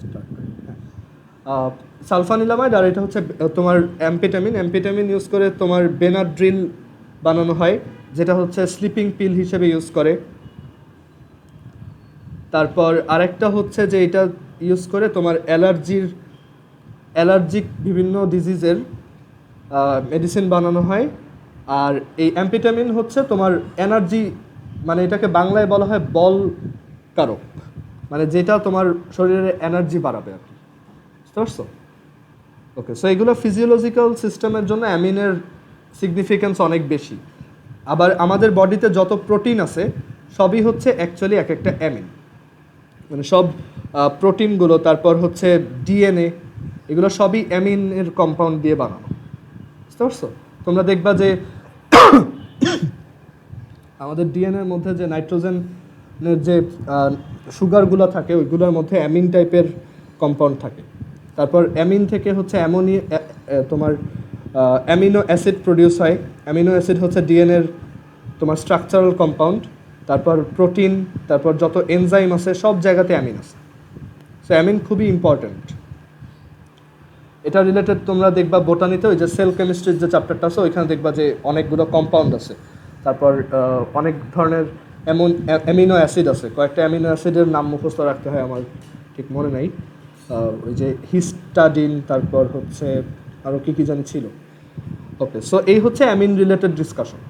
Start করি। Sulphanilamide আর এটা হচ্ছে তোমার অ্যাম্ফেটামিন। অ্যাম্ফেটামিন ইউজ করে তোমার বেনাড্রিল বানানো হয়, যেটা হচ্ছে স্লিপিং পিল হিসেবে ইউজ করে। তারপর আরেকটা হচ্ছে যে এটা ইউজ করে তোমার অ্যালার্জিক বিভিন্ন ডিজিজের মেডিসিন বানানো হয়। আর এই অ্যাম্ফেটামিন হচ্ছে তোমার এনার্জি, মানে এটাকে বাংলায় বলা হয় বল কারক, মানে যেটা তোমার শরীরের এনার্জি বাড়াবে আর কি। বুঝতে পারছো? ওকে, সো এগুলো ফিজিওলজিক্যাল সিস্টেমের জন্য অ্যামিনের সিগনিফিক্যান্স অনেক বেশি। আবার আমাদের বডিতে যত প্রোটিন আছে সবই হচ্ছে অ্যাকচুয়ালি এক একটা অ্যামিন, মানে সব প্রোটিনগুলো, তারপর হচ্ছে ডিএনএ, এগুলো সবই অ্যামিনের কম্পাউন্ড দিয়ে বানানো। বুঝতে পারছো? তোমরা দেখবা যে আমাদের ডিএনএর মধ্যে যে নাইট্রোজেনের যে সুগারগুলো থাকে ওইগুলোর মধ্যে অ্যামিন টাইপের কম্পাউন্ড থাকে। তারপর অ্যামিন থেকে হচ্ছে তোমার অ্যামিনো অ্যাসিড প্রডিউস হয়। অ্যামিনো অ্যাসিড হচ্ছে ডিএনএর তোমার স্ট্রাকচারাল কম্পাউন্ড। তারপর প্রোটিন, তারপর যত এনজাইম আছে সব জায়গাতে অ্যামিন আছে। সো অ্যামিন খুবই ইম্পর্ট্যান্ট। এটা রিলেটেড তোমরা দেখবা বোটানিতে ওই যে সেল কেমিস্ট্রির যে চ্যাপ্টারটা আছে ওইখানে দেখবা যে অনেকগুলো কম্পাউন্ড আছে। তারপর অনেক ধরনের অ্যামিনো অ্যাসিড আছে, কয়েকটা অ্যামিনো অ্যাসিডের নাম মুখস্থ রাখতে হয়, আমার ঠিক মনে নাই। ওই যে হিস্টাডিন, তারপর হচ্ছে আরও কী কী জানি ছিল। ওকে, সো এই হচ্ছে অ্যামিন রিলেটেড ডিসকাশন।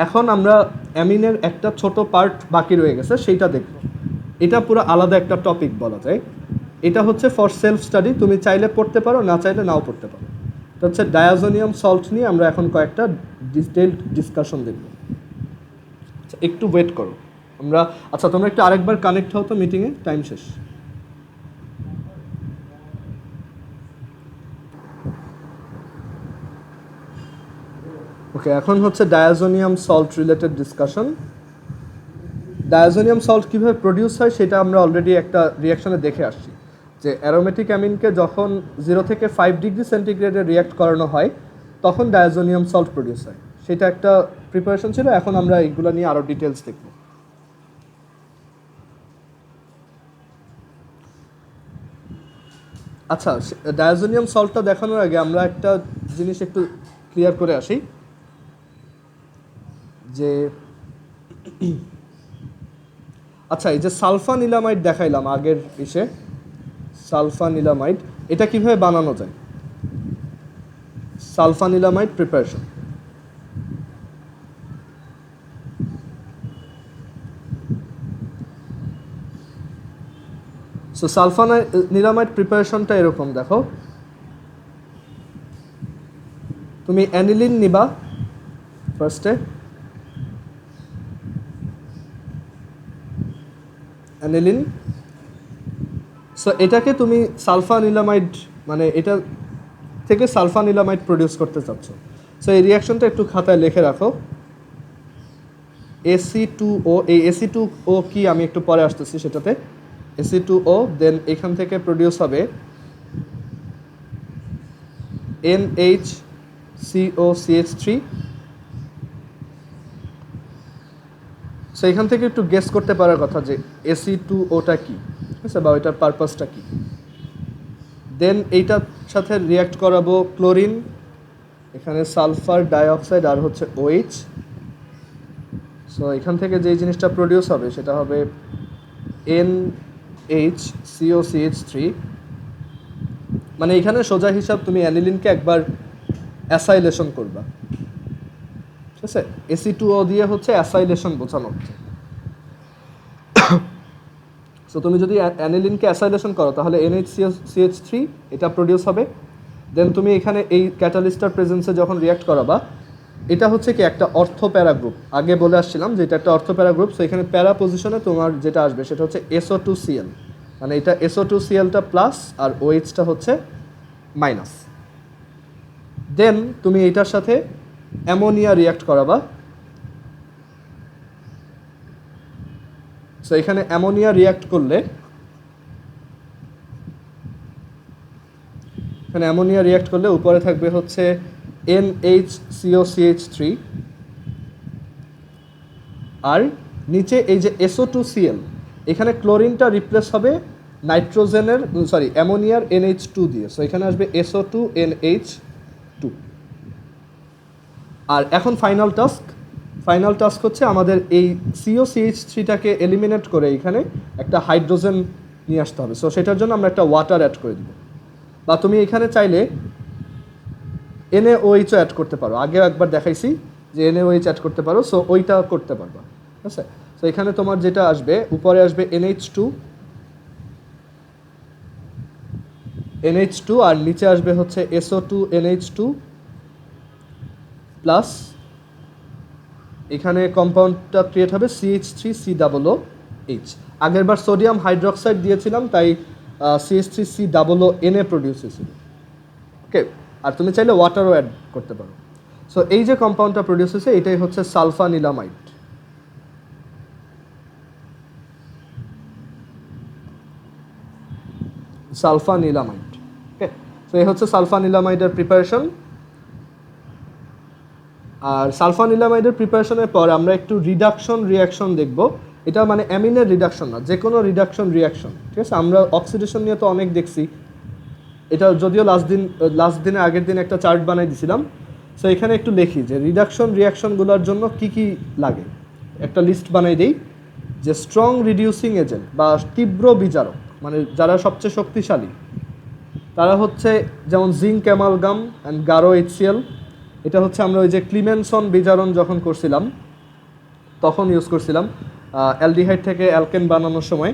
এখন আমরা অ্যামিনের একটা ছোট পার্ট বাকি রয়ে গেছে, সেইটা দেখব। এটা পুরো আলাদা একটা টপিক বলা যায়। এটা হচ্ছে ফর সেলফ স্টাডি, তুমি চাইলে পড়তে পারো, না চাইলে নাও পড়তে পারো। এটা হচ্ছে ডায়াজোনিয়াম সল্ট নিয়ে আমরা এখন কয়েকটা ডিটেইলড ডিসকাশন দেখব। আচ্ছা, একটু ওয়েট করো আচ্ছা তোমরা একটু আরেকবার কানেক্ট হও তো মিটিংয়ে, টাইম শেষ। ওকে, এখন হচ্ছে diazonium salt related discussion. Diazonium salt কীভাবে প্রডিউস হয় সেটা আমরা অলরেডি একটা রিয়াকশনে দেখে আসছি, যে অ্যারোমেটিক অ্যামিনকে যখন 0 থেকে 5 ডিগ্রি সেন্টিগ্রেডে রিয়াক্ট করানো হয় তখন ডায়াজোনিয়াম সল্ট প্রডিউস হয়। সেটা একটা প্রিপারেশন ছিল। এখন আমরা এইগুলো নিয়ে আরও ডিটেলস দেখব। আচ্ছা, ডায়াজোনিয়াম সল্টটা দেখানোর আগে আমরা একটা জিনিস একটু ক্লিয়ার করে আসি, যে আচ্ছা এই যে সালফানিলামাইড দেখাইলাম আগের ইসে, সালফানিলামাইড এটা কিভাবে বানানো যায়? Sulphanilamide preparation. সো সালফানিলামাইড প্রিপারেশনটা এরকম, দেখো তুমি অ্যানিলিন নিবা ফার্স্টে, অ্যানিলিন। সো এটাকে তুমি সালফানিলামাইড, মানে এটা থেকে সালফানিলামাইড প্রডিউস করতে চাচ্ছ। সো এই রিয়াকশনটা একটু খাতায় লিখে রাখো। Ac2O, এই Ac2O কি আমি একটু পরে আসতেছি সেটাতে। Ac2O, দেন এখান থেকে প্রডিউস হবে NHCOCH3। সো এখান থেকে একটু গেস করতে পারার কথা যে Ac2Oটা কি, ঠিক আছে, বা ওইটার পারপাসটা কি। দেন এইটার সাথে রিয়াক্ট করাবো ক্লোরিন, এখানে সালফার ডাইঅক্সাইড আর হচ্ছে OH। সো এখান থেকে যেই জিনিসটা প্রডিউস হবে সেটা হবে NHCOCH3। মানে এখানে সোজা হিসাব, তুমি অ্যানিলিনকে একবার অ্যাসাইলেশন করবা, ঠিক আছে। Ac2O দিয়ে হচ্ছে অ্যাসাইলেশন বোঝানো হচ্ছে। সো তুমি যদি অ্যানিলিনকে অ্যাসাইলেশন করো তাহলে NHCOCH3 এটা প্রডিউস হবে। দেন তুমি এখানে এই ক্যাটালিস্টার প্রেজেন্সে যখন রিয়াক্ট করাবা, এটা হচ্ছে কি একটা অর্থ প্যারা গ্রুপ, আগে বলে আসছিলাম যে এটা একটা অর্থ প্যারা গ্রুপ। সো এখানে প্যারা পজিশনে তোমার যেটা আসবে সেটা হচ্ছে SO2Cl, মানে এটা SO2Clটা প্লাস আর OHটা হচ্ছে মাইনাস। দেন তুমি এইটার সাথে অ্যামোনিয়া রিয়াক্ট করাবা। সো এখানে অ্যামোনিয়া রিয়াক্ট করলে, এখানে অ্যামোনিয়া রিয়াক্ট করলে উপরে থাকবে হচ্ছে NHCOCH3 আর নিচে এই যে SO2Cl, এখানে ক্লোরিনটা রিপ্লেস হবে নাইট্রোজেনের অ্যামোনিয়ার NH2 দিয়ে। সো এখানে আসবে SO2 NH2। আর এখন ফাইনাল টাস্ক হচ্ছে আমাদের এই COCH3টাকে এলিমিনেট করে এখানে একটা হাইড্রোজেন নিয়ে আসতে হবে। সো সেটার জন্য আমরা একটা ওয়াটার অ্যাড করে দিব, বা তুমি এখানে চাইলে NaOH অ্যাড করতে পারো। আগেও একবার দেখাইছি যে NaOH অ্যাড করতে পারো, সো ওইটা করতে পারবা, ঠিক আছে। সো এখানে তোমার যেটা আসবে, উপরে আসবে NH2 আর নিচে আসবে হচ্ছে SO2 NH2 প্লাস এখানে কম্পাউন্ডটা ক্রিয়েট হবে CH3COOH। আগের বার সোডিয়াম হাইড্রোক্সাইড দিয়েছিলাম, তাই CH3COONA প্রডিউস হয়েছিল। ওকে, আর তুমি চাইলে ওয়াটারও অ্যাড করতে পারো। সো এই যে কম্পাউন্ডটা প্রডিউস হয়েছে এটাই হচ্ছে সালফানিলামাইড। ওকে, সো এই হচ্ছে সালফানিলামাইডের প্রিপারেশন। আর সালফানিলামাইডের প্রিপারেশনের পর আমরা একটু রিয়াকশন দেখব। এটা মানে অ্যামিনের রিডাকশন না, যে কোনো রিয়াকশন, ঠিক আছে। আমরা অক্সিডেশন নিয়ে তো অনেক দেখছি, এটা যদিও আগের দিন একটা চার্ট বানাই দিছিলাম। সো এখানে একটু লিখি যে রিয়াকশনগুলোর জন্য কি কি লাগে, একটা লিস্ট বানাই দিই। যে স্ট্রং রিডিউসিং এজেন্ট বা তীব্র বিজারক, মানে যারা সবচেয়ে শক্তিশালী, তারা হচ্ছে যেমন zinc amalgam and Garo HCl। এটা হচ্ছে আমরা ওই যে ক্লিমেনসন বিজারণ যখন করছিলাম তখন ইউজ করছিলাম অ্যালডিহাইড থেকে অ্যালকেন বানানোর সময়।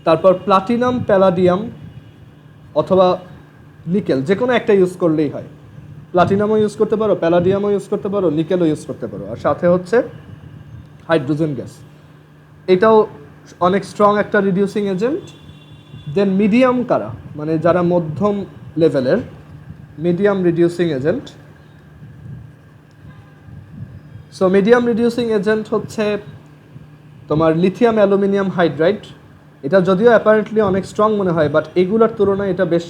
তারপর প্লাটিনাম, প্যালাডিয়াম অথবা নিকেল, যে কোনো একটা ইউজ করলেই হয়। প্লাটিনামও ইউজ করতে পারো, প্যালাডিয়ামও ইউজ করতে পারো, নিকেলও ইউজ করতে পারো। আর সাথে হচ্ছে হাইড্রোজেন গ্যাস, এটাও অনেক স্ট্রং একটা রিডিউসিং এজেন্ট। দেন মিডিয়াম কারা, মানে যারা মধ্যম লেভেলের, medium reducing agent. So medium reducing agent হচ্ছে তোমার লিথিয়াম অ্যালুমিনিয়াম হাইড্রাইড। এটা যদিও অ্যাপারেন্টলি অনেক স্ট্রং মনে হয়, বাট এগুলোর তুলনায় এটা বেশ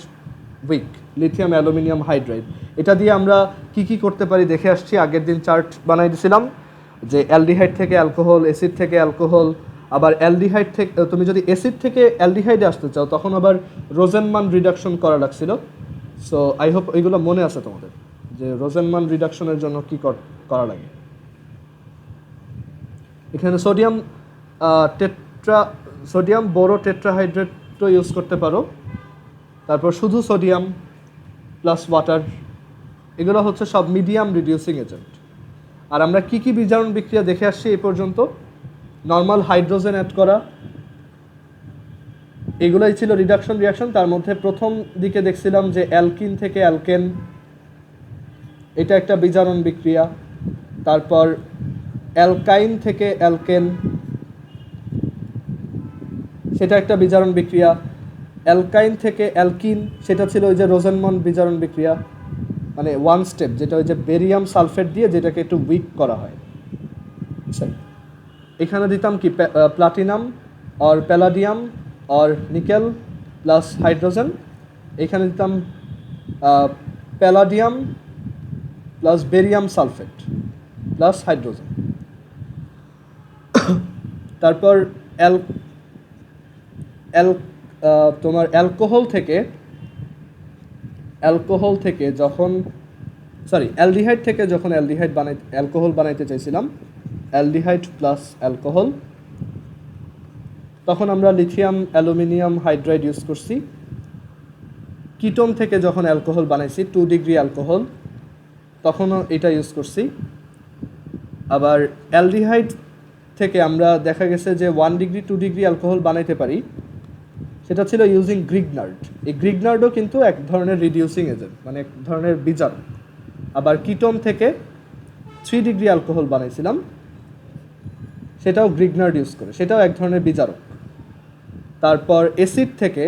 উইক, লিথিয়াম অ্যালুমিনিয়াম হাইড্রাইড। এটা দিয়ে আমরা কি করতে পারি দেখে আসছি। আগের দিন চার্ট বানাই দিয়েছিলাম যে অ্যালডিহাইড থেকে অ্যালকোহল, অ্যাসিড থেকে অ্যালকোহল, আবার অ্যালডিহাইড থেকে তুমি যদি অ্যাসিড থেকে অ্যালডিহাইডে আসতে চাও তখন আবার রোজেনমান রিডাকশন করা লাগছিল। সো আই হোপ এইগুলো মনে আছে তোমাদের, যে রোজেনমান রিডাকশনের জন্য কি করা লাগে। এখানে সোডিয়াম বোরো টেট্রাহাইড্রেটও ইউজ করতে পারো। তারপর শুধু সোডিয়াম প্লাস ওয়াটার, এগুলো হচ্ছে সব মিডিয়াম রিডিউসিং এজেন্ট। আর আমরা কি বিজারণ বিক্রিয়া দেখে আসছি এই পর্যন্ত, নর্মাল হাইড্রোজেন অ্যাড করা, এগুলোই ছিল রিয়াকশন। তার মধ্যে প্রথম দিকে দেখছিলাম যে অ্যালকিন থেকে অ্যালকেন, এটা একটা বিজারণ বিক্রিয়া। তারপর অ্যালকাইন থেকে অ্যালকেন, সেটা একটা বিজারণ বিক্রিয়া। অ্যালকাইন থেকে অ্যালকিন, সেটা ছিল ওই যে রোজেনমান বিজারণ বিক্রিয়া, মানে ওয়ান স্টেপ, যেটা ওই যে বেরিয়াম সালফেট দিয়ে যেটাকে একটু উইক করা হয়। এখানে দিতাম কি platinum or palladium or nickel plus hydrogen. এখানে দিতাম palladium plus barium sulphate plus hydrogen. তারপর তোমার অ্যালকোহল থেকে যখন অ্যালডিহাইড থেকে যখন অ্যালকোহল বানাইতে চাইছিলাম, অ্যালডিহাইড প্লাস অ্যালকোহল, তখন আমরা লিথিয়াম অ্যালুমিনিয়াম হাইড্রাইড ইউজ করছি। কিটোন থেকে যখন অ্যালকোহল বানাইছি 2 ডিগ্রি অ্যালকোহল, তখনও এটা ইউজ করছি। আবার অ্যালডিহাইড থেকে আমরা দেখা গেছে যে 1 ডিগ্রি 2 ডিগ্রি অ্যালকোহল বানাইতে পারি, সেটা ছিল ইউজিং গ্রিগনার্ড। এই গ্রিগনার্ডও কিন্তু এক ধরনের রিডিউসিং এজেন্ট, মানে এক ধরনের বিজারক। আবার কিটোন থেকে 3 ডিগ্রি অ্যালকোহল বানাইছিলাম, সেটাও গ্রিগনার্ড ইউজ করে, সেটাও এক ধরনের বিজারক। তারপর অ্যাসিড থেকে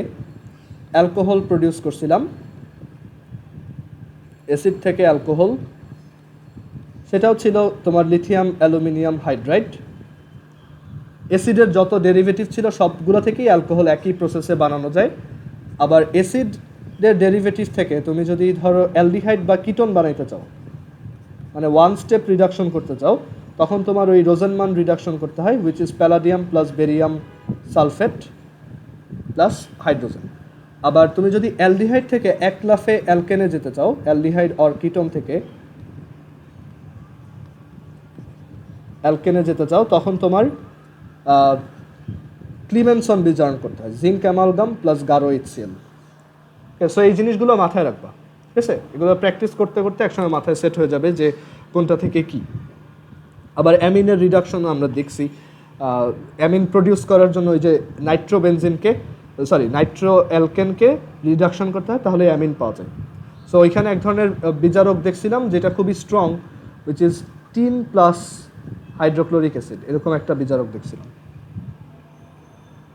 অ্যালকোহল প্রডিউস করছিলাম, সেটাও ছিল তোমার লিথিয়াম অ্যালুমিনিয়াম হাইড্রাইড। অ্যাসিডের যত ডেরিভেটিভ ছিল সবগুলো থেকেই অ্যালকোহল একই প্রসেসে বানানো যায়। আবার অ্যাসিডের ডেরিভেটিভ থেকে তুমি যদি ধরো অ্যালডিহাইড বা কিটোন বানাইতে চাও, মানে ওয়ান স্টেপ রিডাকশন করতে চাও, তখন তোমার ওই রোজেনমান রিডাকশন করতে হয়, which is palladium plus barium sulphate plus hydrogen. আবার তুমি যদি অ্যালডিহাইড থেকে এক লাফে অ্যালকেনে যেতে চাও, অ্যালডিহাইড অর কিটোন থেকে অ্যালকেনে যেতে চাও, তখন তোমার ক্লিমেনসন বিজারণ করতে হয়, zinc amalgam plus Garo HCl। So এই জিনিসগুলো মাথায় রাখবা, ঠিক আছে? এগুলো প্র্যাকটিস করতে করতে একসময় মাথায় সেট হয়ে যাবে যে কোনটা থেকে কি। আবার অ্যামিনের রিডাকশনও আমরা দেখছি, অ্যামিন প্রডিউস করার জন্য ওই যে নাইট্রো অ্যালকেনকে রিডাকশন করতে হয়, তাহলে অ্যামিন পাওয়া যায়। সো ওইখানে এক ধরনের বিজারক দেখছিলাম যেটা খুবই strong, which is tin plus hydrochloric acid, এরকম একটা বিজারক দেখছিলাম।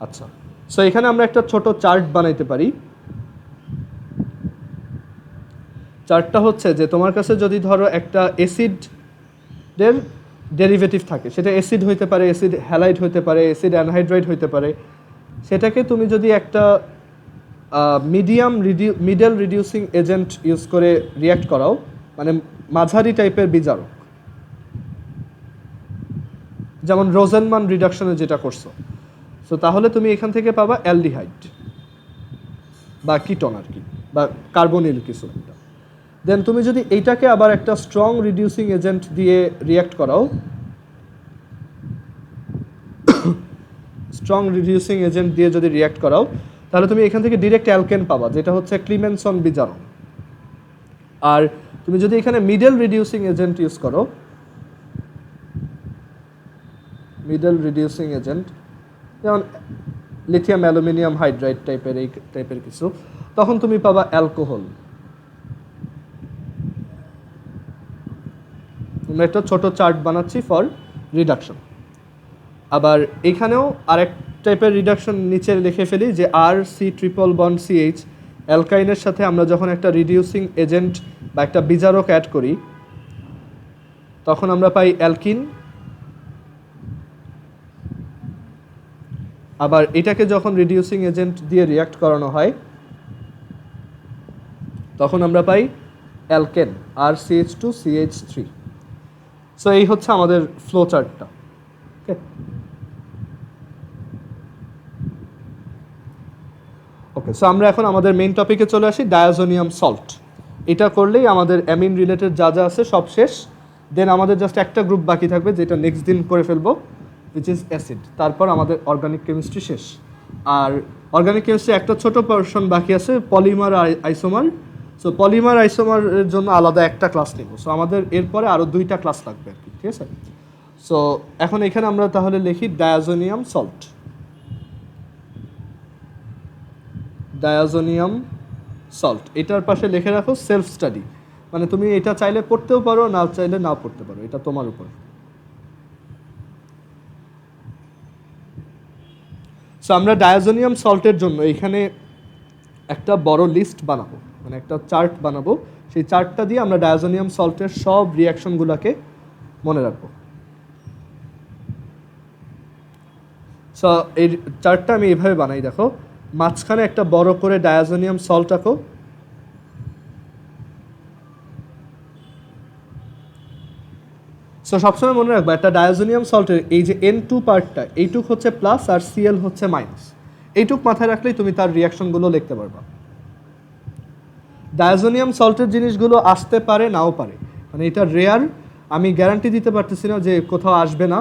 আচ্ছা, সো এখানে আমরা একটা ছোট চার্ট বানাইতে পারি। চার্টটা হচ্ছে যে তোমার কাছে যদি ধরো একটা অ্যাসিডের ডেরিভেটিভ থাকে, সেটা অ্যাসিড হইতে পারে, অ্যাসিড হ্যালাইড হইতে পারে, অ্যাসিড অ্যানহাইড্রাইড হইতে পারে, সেটাকে তুমি যদি একটা মিডল রিডিউসিং এজেন্ট ইউজ করে রিয়্যাক্ট করাও, মানে মাঝারি টাইপের বিজারক, যেমন রোজেনমান রিডাকশনে যেটা করছো, সো তাহলে তুমি এখান থেকে পাবা অ্যালডিহাইড বা কিটোন আর কি, বা কার্বনিল কিছু একটা। দেন তুমি যদি এইটাকে আবার একটা স্ট্রং রিডিউসিং এজেন্ট দিয়ে রিয়্যাক্ট করাও, তাহলে তুমি এখান থেকে ডিরেক্ট অ্যালকেন পাবা, যেটা হচ্ছে ক্লিমেনসন বিজারণ। আর তুমি যদি এখানে মিডল রিডিউসিং এজেন্ট ইউজ করো, যেমন লিথিয়াম অ্যালুমিনিয়াম হাইড্রাইড এই টাইপের কিছু, তখন তুমি পাবা অ্যালকোহল। আমরা একটা ছোট চার্ট বানাচ্ছি ফর রিডাকশন। আবার এখানেও আরেক টাইপের রিডাকশন নিচে লিখে ফেলি যে RC≡CH অ্যালকাইনের সাথে আমরা যখন একটা রিডিউসিং এজেন্ট বা একটা বিজারক অ্যাড করি, তখন আমরা পাই অ্যালকিন। আবার এটাকে যখন রিডিউসিং এজেন্ট দিয়ে রিয়্যাক্ট করানো হয়, তখন আমরা পাই অ্যালকেন, RCH2CH3। সো এই হচ্ছে আমাদের ফ্লো চার্টটা। ওকে, সো আমরা এখন আমাদের মেইন টপিকে চলে আসি, ডায়াজোনিয়াম সল্ট। এটা করলেই আমাদের অ্যামিন রিলেটেড যা যা আছে সব শেষ। দেন আমাদের জাস্ট একটা গ্রুপ বাকি থাকবে, যেটা নেক্সট দিন করে ফেলবো, উইচ ইজ অ্যাসিড। তারপর আমাদের অর্গানিক কেমিস্ট্রি শেষ। আর অর্গানিক কেমিস্ট্রি একটা ছোট পোরশন বাকি আছে, পলিমার আর আইসোমার। সো পলিমার আইসোমারের জন্য আলাদা একটা ক্লাস নেব। সো আমাদের এরপরে আরও 2টা ক্লাস লাগবে আর কি, ঠিক আছে? সো এখন এখানে আমরা তাহলে লিখি ডায়াজোনিয়াম সল্ট। এটার পাশে লিখে রাখো সেলফ স্টাডি, মানে তুমি এটা চাইলে পড়তেও পারো, না চাইলে নাও পড়তে পারো, এটা তোমার উপর। সো আমরা ডায়াজোনিয়াম সল্টের জন্য এখানে একটা বড় লিস্ট বানাবো, মানে একটা চার্ট বানাবো। সেই চার্টটা দিয়ে আমরা ডায়াজোনিয়াম সল্টের সব রিয়াকশনগুলোকে মনে রাখবো। সো এই চার্টটা আমি এইভাবে বানাই, দেখো মাঝখানে একটা বড় করে ডায়াজোনিয়াম সল্ট আঁকো। সো সবসময় মনে রাখবা, একটা ডায়াজোনিয়াম সল্টের এই যে N2 পার্টটা, এইটুক হচ্ছে প্লাস আর Cl হচ্ছে মাইনাস। এইটুক মাথায় রাখলেই তুমি তার রিয়াকশনগুলো লিখতে পারবা। ডায়াজোনিয়াম সল্টের জিনিসগুলো আসতে পারে, নাও পারে, মানে এটা রেয়ার। আমি গ্যারান্টি দিতে পারতেছি না যে কোথাও আসবে না,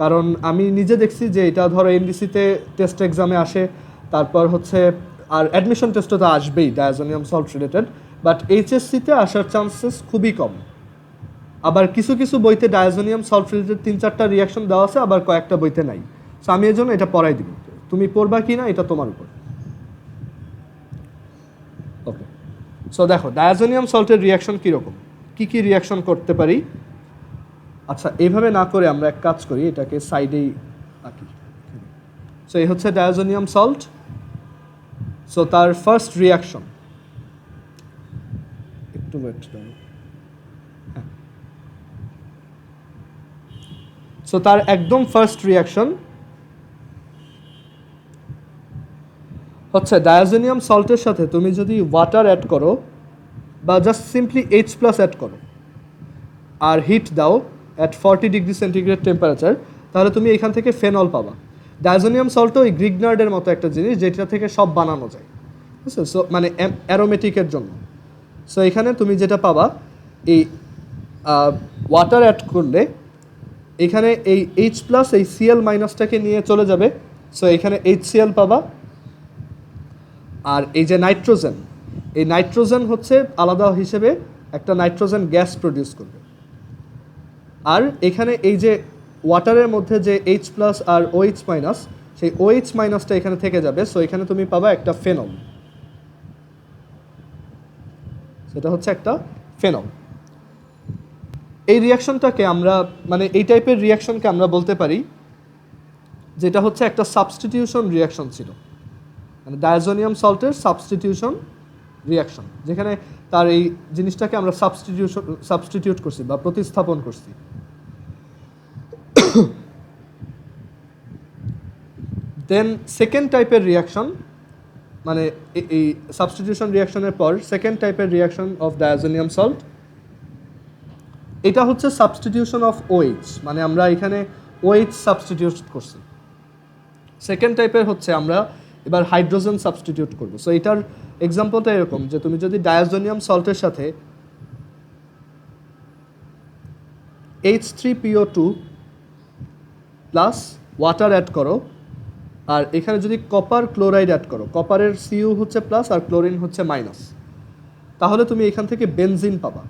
কারণ আমি নিজে দেখছি যে এটা ধরো এনডিসিতে টেস্ট এক্সামে আসে, তারপর হচ্ছে আর অ্যাডমিশন টেস্টও তো আসবেই ডায়াজোনিয়াম সল্ট রিলেটেড, বাট এইচএসসিতে আসার চান্সেস খুবই কম। আবার কিছু কিছু বইতে ডায়াজোনিয়াম সল্ট রিলেটেড 3-4টা রিয়াকশন দেওয়া আছে, আবার কয়েকটা বইতে নাই। সো আমি এই জন্য এটা পড়াই দিব, তুমি পড়বা কি না এটা তোমার উপর। ওকে, সো দেখো ডায়াজোনিয়াম সল্টের রিয়াকশন কীরকম, কী রিয়াকশন করতে পারি। আচ্ছা, এইভাবে না করে আমরা এক কাজ করি, এটাকে সাইডেই আঁকি। সো এই হচ্ছে ডায়াজোনিয়াম সল্ট। সো তার ফার্স্ট রিয়াকশন, একটু ওয়েট করুন। সো তার একদম ফার্স্ট রিয়াকশন হচ্ছে ডায়াজোনিয়াম সল্টের সাথে তুমি যদি ওয়াটার অ্যাড করো, বা জাস্ট সিম্পলি H+ অ্যাড করো আর হিট দাও, অ্যাট 40 ডিগ্রি সেন্টিগ্রেড টেম্পারেচার, তাহলে তুমি এখান থেকে ফেনল পাবা। ডায়াজোনিয়াম সল্টও ওই গ্রিগনার্ডের মতো একটা জিনিস যেটা থেকে সব বানানো যায়, বুঝছো? সো মানে অ্যারোমেটিকের জন্য। সো এখানে তুমি যেটা পাবা, এই ওয়াটার অ্যাড করলে এখানে এই H প্লাস এই Cl মাইনাসটাকে নিয়ে চলে যাবে। সো এখানে HCl পাবা। আর এই যে নাইট্রোজেন, এই নাইট্রোজেন হচ্ছে আলাদা হিসেবে একটা নাইট্রোজেন গ্যাস প্রডিউস করবে। আর এখানে এই যে ওয়াটারের মধ্যে যে H প্লাস আর OH মাইনাস, সেই OH মাইনাসটা এখানে থেকে যাবে। সো এখানে তুমি পাবা একটা ফেনল, সেটা হচ্ছে একটা ফেনল। এই রিয়াকশনটাকে আমরা মানে এই টাইপের রিয়াকশনকে আমরা বলতে পারি যেটা হচ্ছে একটা সাবস্টিটিউশন রিয়াকশন ছিল, মানে ডায়াজোনিয়াম সল্টের সাবস্টিটিউশন রিয়াকশন, যেখানে তার এই জিনিসটাকে আমরা সাবস্টিটিউট করছি বা প্রতিস্থাপন করছি। দেন সেকেন্ড টাইপের রিয়াকশন, মানে এই সাবস্টিটিউশন রিয়াকশনের পর সেকেন্ড টাইপের রিয়াকশন অফ ডায়াজোনিয়াম সল্ট, এটা হচ্ছে সাবস্টিটিউশন অফ OH, মানে আমরা এখানে OH সাবস্টিটিউট করছি। সেকেন্ড টাইপের হচ্ছে আমরা এবার হাইড্রোজেন সাবস্টিটিউট করব। সো এটার এক্সাম্পলটা এরকম যে তুমি যদি ডায়াজোনিয়াম সল্টের সাথে H3PO2 প্লাস ওয়াটার অ্যাড করো, আর এখানে যদি কপার ক্লোরাইড অ্যাড করো, কপারের Cu হচ্ছে প্লাস আর ক্লোরিন হচ্ছে মাইনাস, তাহলে তুমি এখান থেকে বেনজিন পাবা।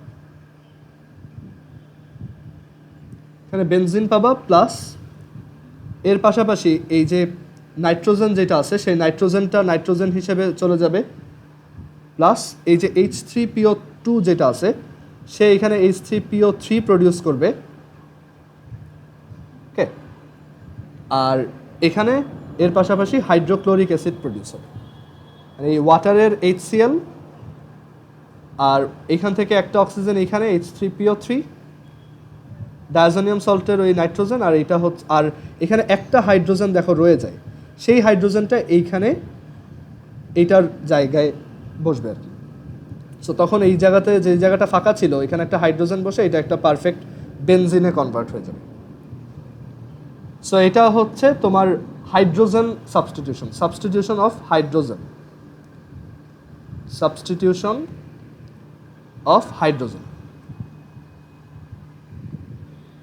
এখানে বেনজিন পাবা প্লাস এর পাশাপাশি এই যে নাইট্রোজেন যেটা আছে সেই নাইট্রোজেনটা নাইট্রোজেন হিসেবে চলে যাবে, প্লাস এই যে H3PO2 যেটা আছে সে এখানে H3PO3 প্রডিউস করবে। ওকে, আর এখানে এর পাশাপাশি হাইড্রোক্লোরিক অ্যাসিড প্রডিউস হবে, মানে এই ওয়াটারের HCl আর এখান থেকে একটা অক্সিজেন এখানে H3PO3, ডায়াজোনিয়াম সল্টের ওই নাইট্রোজেন, আর এটা হচ্ছে আর এখানে একটা হাইড্রোজেন দেখো রয়ে যায়, সেই হাইড্রোজেনটা এইখানে এইটার জায়গায় বসবে আর কি। সো তখন এই জায়গাতে যে জায়গাটা ফাঁকা ছিল এখানে একটা হাইড্রোজেন বসে এটা একটা পারফেক্ট বেনজিনে কনভার্ট হয়ে যাবে। সো এটা হচ্ছে তোমার hydrogen substitution, substitution of hydrogen, substitution of hydrogen.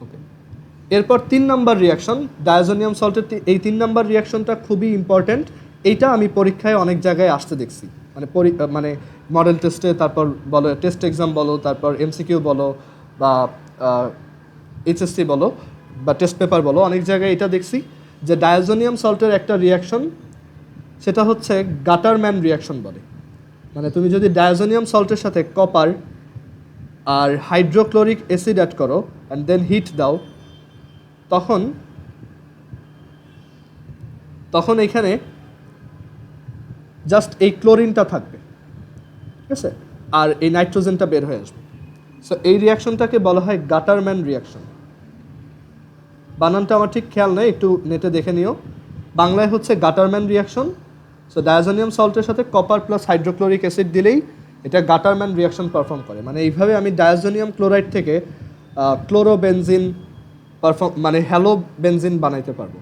Okay, এরপর 3 নাম্বার রিয়াকশন ডায়াজোনিয়াম সল্টের। এই 3 নাম্বার রিয়াকশনটা খুবই ইম্পর্টেন্ট, এইটা আমি পরীক্ষায় অনেক জায়গায় আসতে দেখছি, মানে মডেল টেস্টে, তারপর বলো টেস্ট এক্সাম বলো, তারপর MCQ বলো বা HSC বলো বা টেস্ট পেপার বলো, অনেক জায়গায় এটা দেখছি যে ডায়াজোনিয়াম সল্টের একটা রিয়াকশন সেটা হচ্ছে গাটারম্যান রিয়াকশন বলে। মানে তুমি যদি ডায়াজোনিয়াম সল্টের সাথে কপার আর হাইড্রোক্লোরিক অ্যাসিড অ্যাড করো অ্যান্ড দেন হিট দাও, তখন এখানে জাস্ট এই ক্লোরিনটা থাকবে, ঠিক আছে, আর এই নাইট্রোজেনটা বের হয়ে আসবে। সো এই রিয়াকশনটাকে বলা হয় গাটারম্যান রিয়াকশন। বানানটা আমার ঠিক খেয়াল নেই, একটু নেটে দেখে নিও। বাংলায় হচ্ছে গাটারম্যান রিয়াকশন। সো ডায়াজোনিয়াম সল্টের সাথে কপার প্লাস হাইড্রোক্লোরিক অ্যাসিড দিলেই এটা গাটারম্যান রিয়াকশন পারফর্ম করে। মানে এইভাবে আমি ডায়াজোনিয়াম ক্লোরাইড থেকে ক্লোরোবেনজিন মানে হ্যালো বেনজিন বানাইতে পারবো।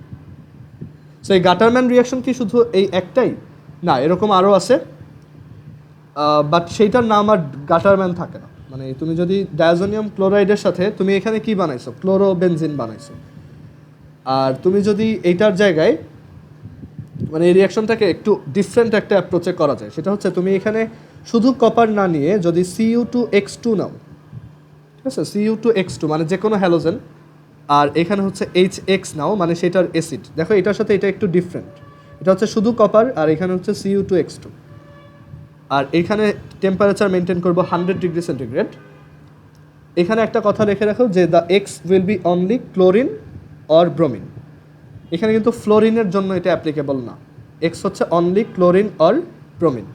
সো এই গাটারম্যান রিয়াকশন কি শুধু এই একটাই? না, এরকম আরও আছে, বাট সেইটার নাম আর গাটারম্যান থাকে না। মানে তুমি যদি ডায়াজোনিয়াম ক্লোরাইডের সাথে তুমি এখানে কি বানাইছো, ক্লোরোবেনজিন বানাইছো, আর তুমি যদি এইটার জায়গায় মানে এই রিয়াকশনটাকে একটু ডিফারেন্ট একটা অ্যাপ্রোচে করা যায়, সেটা হচ্ছে তুমি এখানে শুধু কপার না নিয়ে যদি Cu2X2 নাও, ঠিক আছে, Cu2X2 মানে যে কোনো হ্যালোজেন, আর এখানে হচ্ছে HX নাও মানে সেটার অ্যাসিড। দেখো এটার সাথে এটা একটু ডিফারেন্ট, এটা হচ্ছে শুধু কপার আর এখানে হচ্ছে Cu2X2, আর এখানে টেম্পারেচার মেনটেন করবো 100 ডিগ্রি সেন্টিগ্রেড। এখানে একটা কথা রেখে রাখো যে the X will be only chlorine or bromine. এখানে কিন্তু ফ্লোরিনের জন্য এটা অ্যাপ্লিকেবল না, X হচ্ছে only chlorine or bromine.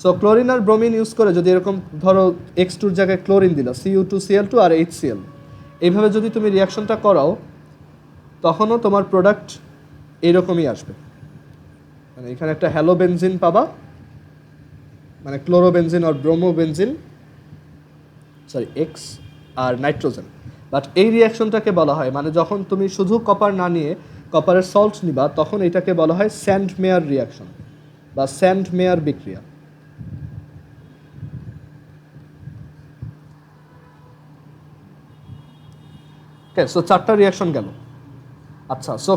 So chlorine আর ব্রোমিন ইউজ করে যদি এরকম ধরো X2 জায়গায় ক্লোরিন দিলা, Cu2Cl2 আর HCl, এইভাবে যদি তুমি রিয়াকশনটা করাও তখনও তোমার প্রোডাক্ট এইরকমই আসবে। মানে এখানে একটা হ্যালোবেনজিন পাবা, মানে ক্লোরোবেনজিন আর ব্রোমোবেনজিন, সরি X আর নাইট্রোজেন। বাট এই রিয়াকশনটাকে বলা হয়, মানে যখন তুমি শুধু কপার না নিয়ে কপারের সল্ট নিবা তখন এটাকে বলা হয় স্যান্ড মেয়ার রিয়াকশন বা স্যান্ড মেয়ার বিক্রিয়া। ওকে, সো 4টা রিয়াকশন গেল। আচ্ছা, সো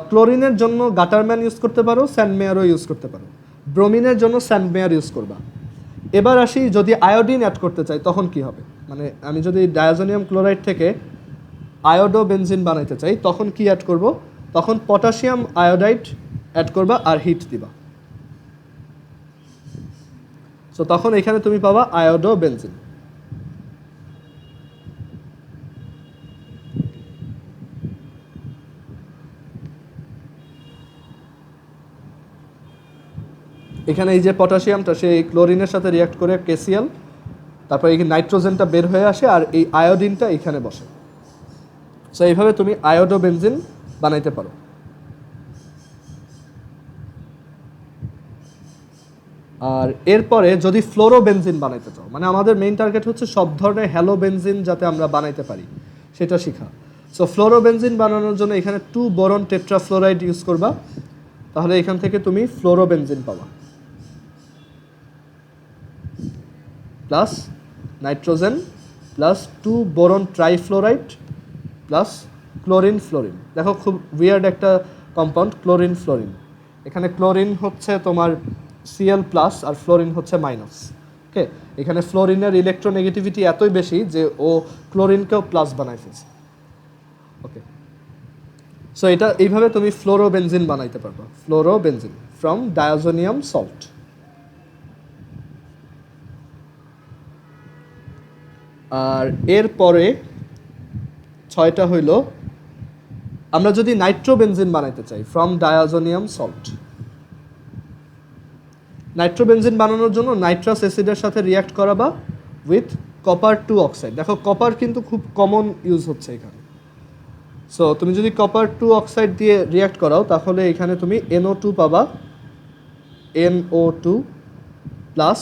ক্লোরিনের জন্য গাটারম্যান ইউজ করতে পারো, স্যান্ড মেয়ারও ইউজ করতে পারো। ব্রোমিনের জন্য স্যান্ড মেয়ার ইউজ করবা। এবার আসি, যদি আয়োডিন অ্যাড করতে চাই তখন কি হবে, মানে আমি যদি ডায়াজোনিয়াম ক্লোরাইড থেকে আয়োডো বেনজিন বানাইতে চাই তখন কি অ্যাড করব, তখন পটাশিয়াম আয়োডাইড অ্যাড করবা আর হিট দিবা। সো তখন এখানে তুমি পাবা আয়োডো বেনজিন। এখানে এই যে পটাশিয়ামটা সেই ক্লোরিনের সাথে রিয়াক্ট করে কেসিএল, তারপর এই নাইট্রোজেনটা বের হয়ে আসে আর এই আয়োডিনটা এখানে বসে। সো এইভাবে তুমি আয়োডো বেনজিন বানাইতে পারো। আর এরপরে যদি ফ্লোরোবেনজিন বানাইতে চাও, মানে আমাদের মেইন টার্গেট হচ্ছে সব ধরনের হ্যালো বেনজিন যাতে আমরা বানাইতে পারি সেটা শেখা। সো ফ্লোরোবেনজিন বানানোর জন্য এখানে 2 বোরন টেট্রাফ্লোরাইড ইউজ করবা, তাহলে এখান থেকে তুমি ফ্লোরোবেনজিন পাবা, plus nitrogen plus 2 boron trifluoride plus chlorine fluorine. দেখো খুব উইয়ার্ড একটা কম্পাউন্ড, ক্লোরিন ফ্লোরিন। এখানে ক্লোরিন হচ্ছে তোমার Cl প্লাস আর ফ্লোরিন হচ্ছে মাইনাস। ওকে, এখানে ফ্লোরিনের ইলেকট্রোনেগেটিভিটি এতই বেশি যে ও ক্লোরিনকেও প্লাস বানায় ফেলছে। ওকে, সো এটা এইভাবে তুমি ফ্লোরোবেনজিন বানাইতে পারবে, ফ্লোরোবেনজিন ফ্রম ডায়াজোনিয়াম সল্ট। আর এরপরে 6টা হইল, আমরা যদি নাইট্রোবেনজিন বানাইতে চাই ফ্রম ডায়াজোনিয়াম সল্ট। নাইট্রোবেনজিন বানানোর জন্য নাইট্রাস অ্যাসিডের সাথে রিয়াক্ট করাবা উইথ কপার 2 অক্সাইড। দেখো কপার কিন্তু খুব কমন ইউজ হচ্ছে এখানে। সো তুমি যদি কপার 2 অক্সাইড দিয়ে রিয়াক্ট করাও তাহলে এখানে তুমি NO2 পাবা, NO2 প্লাস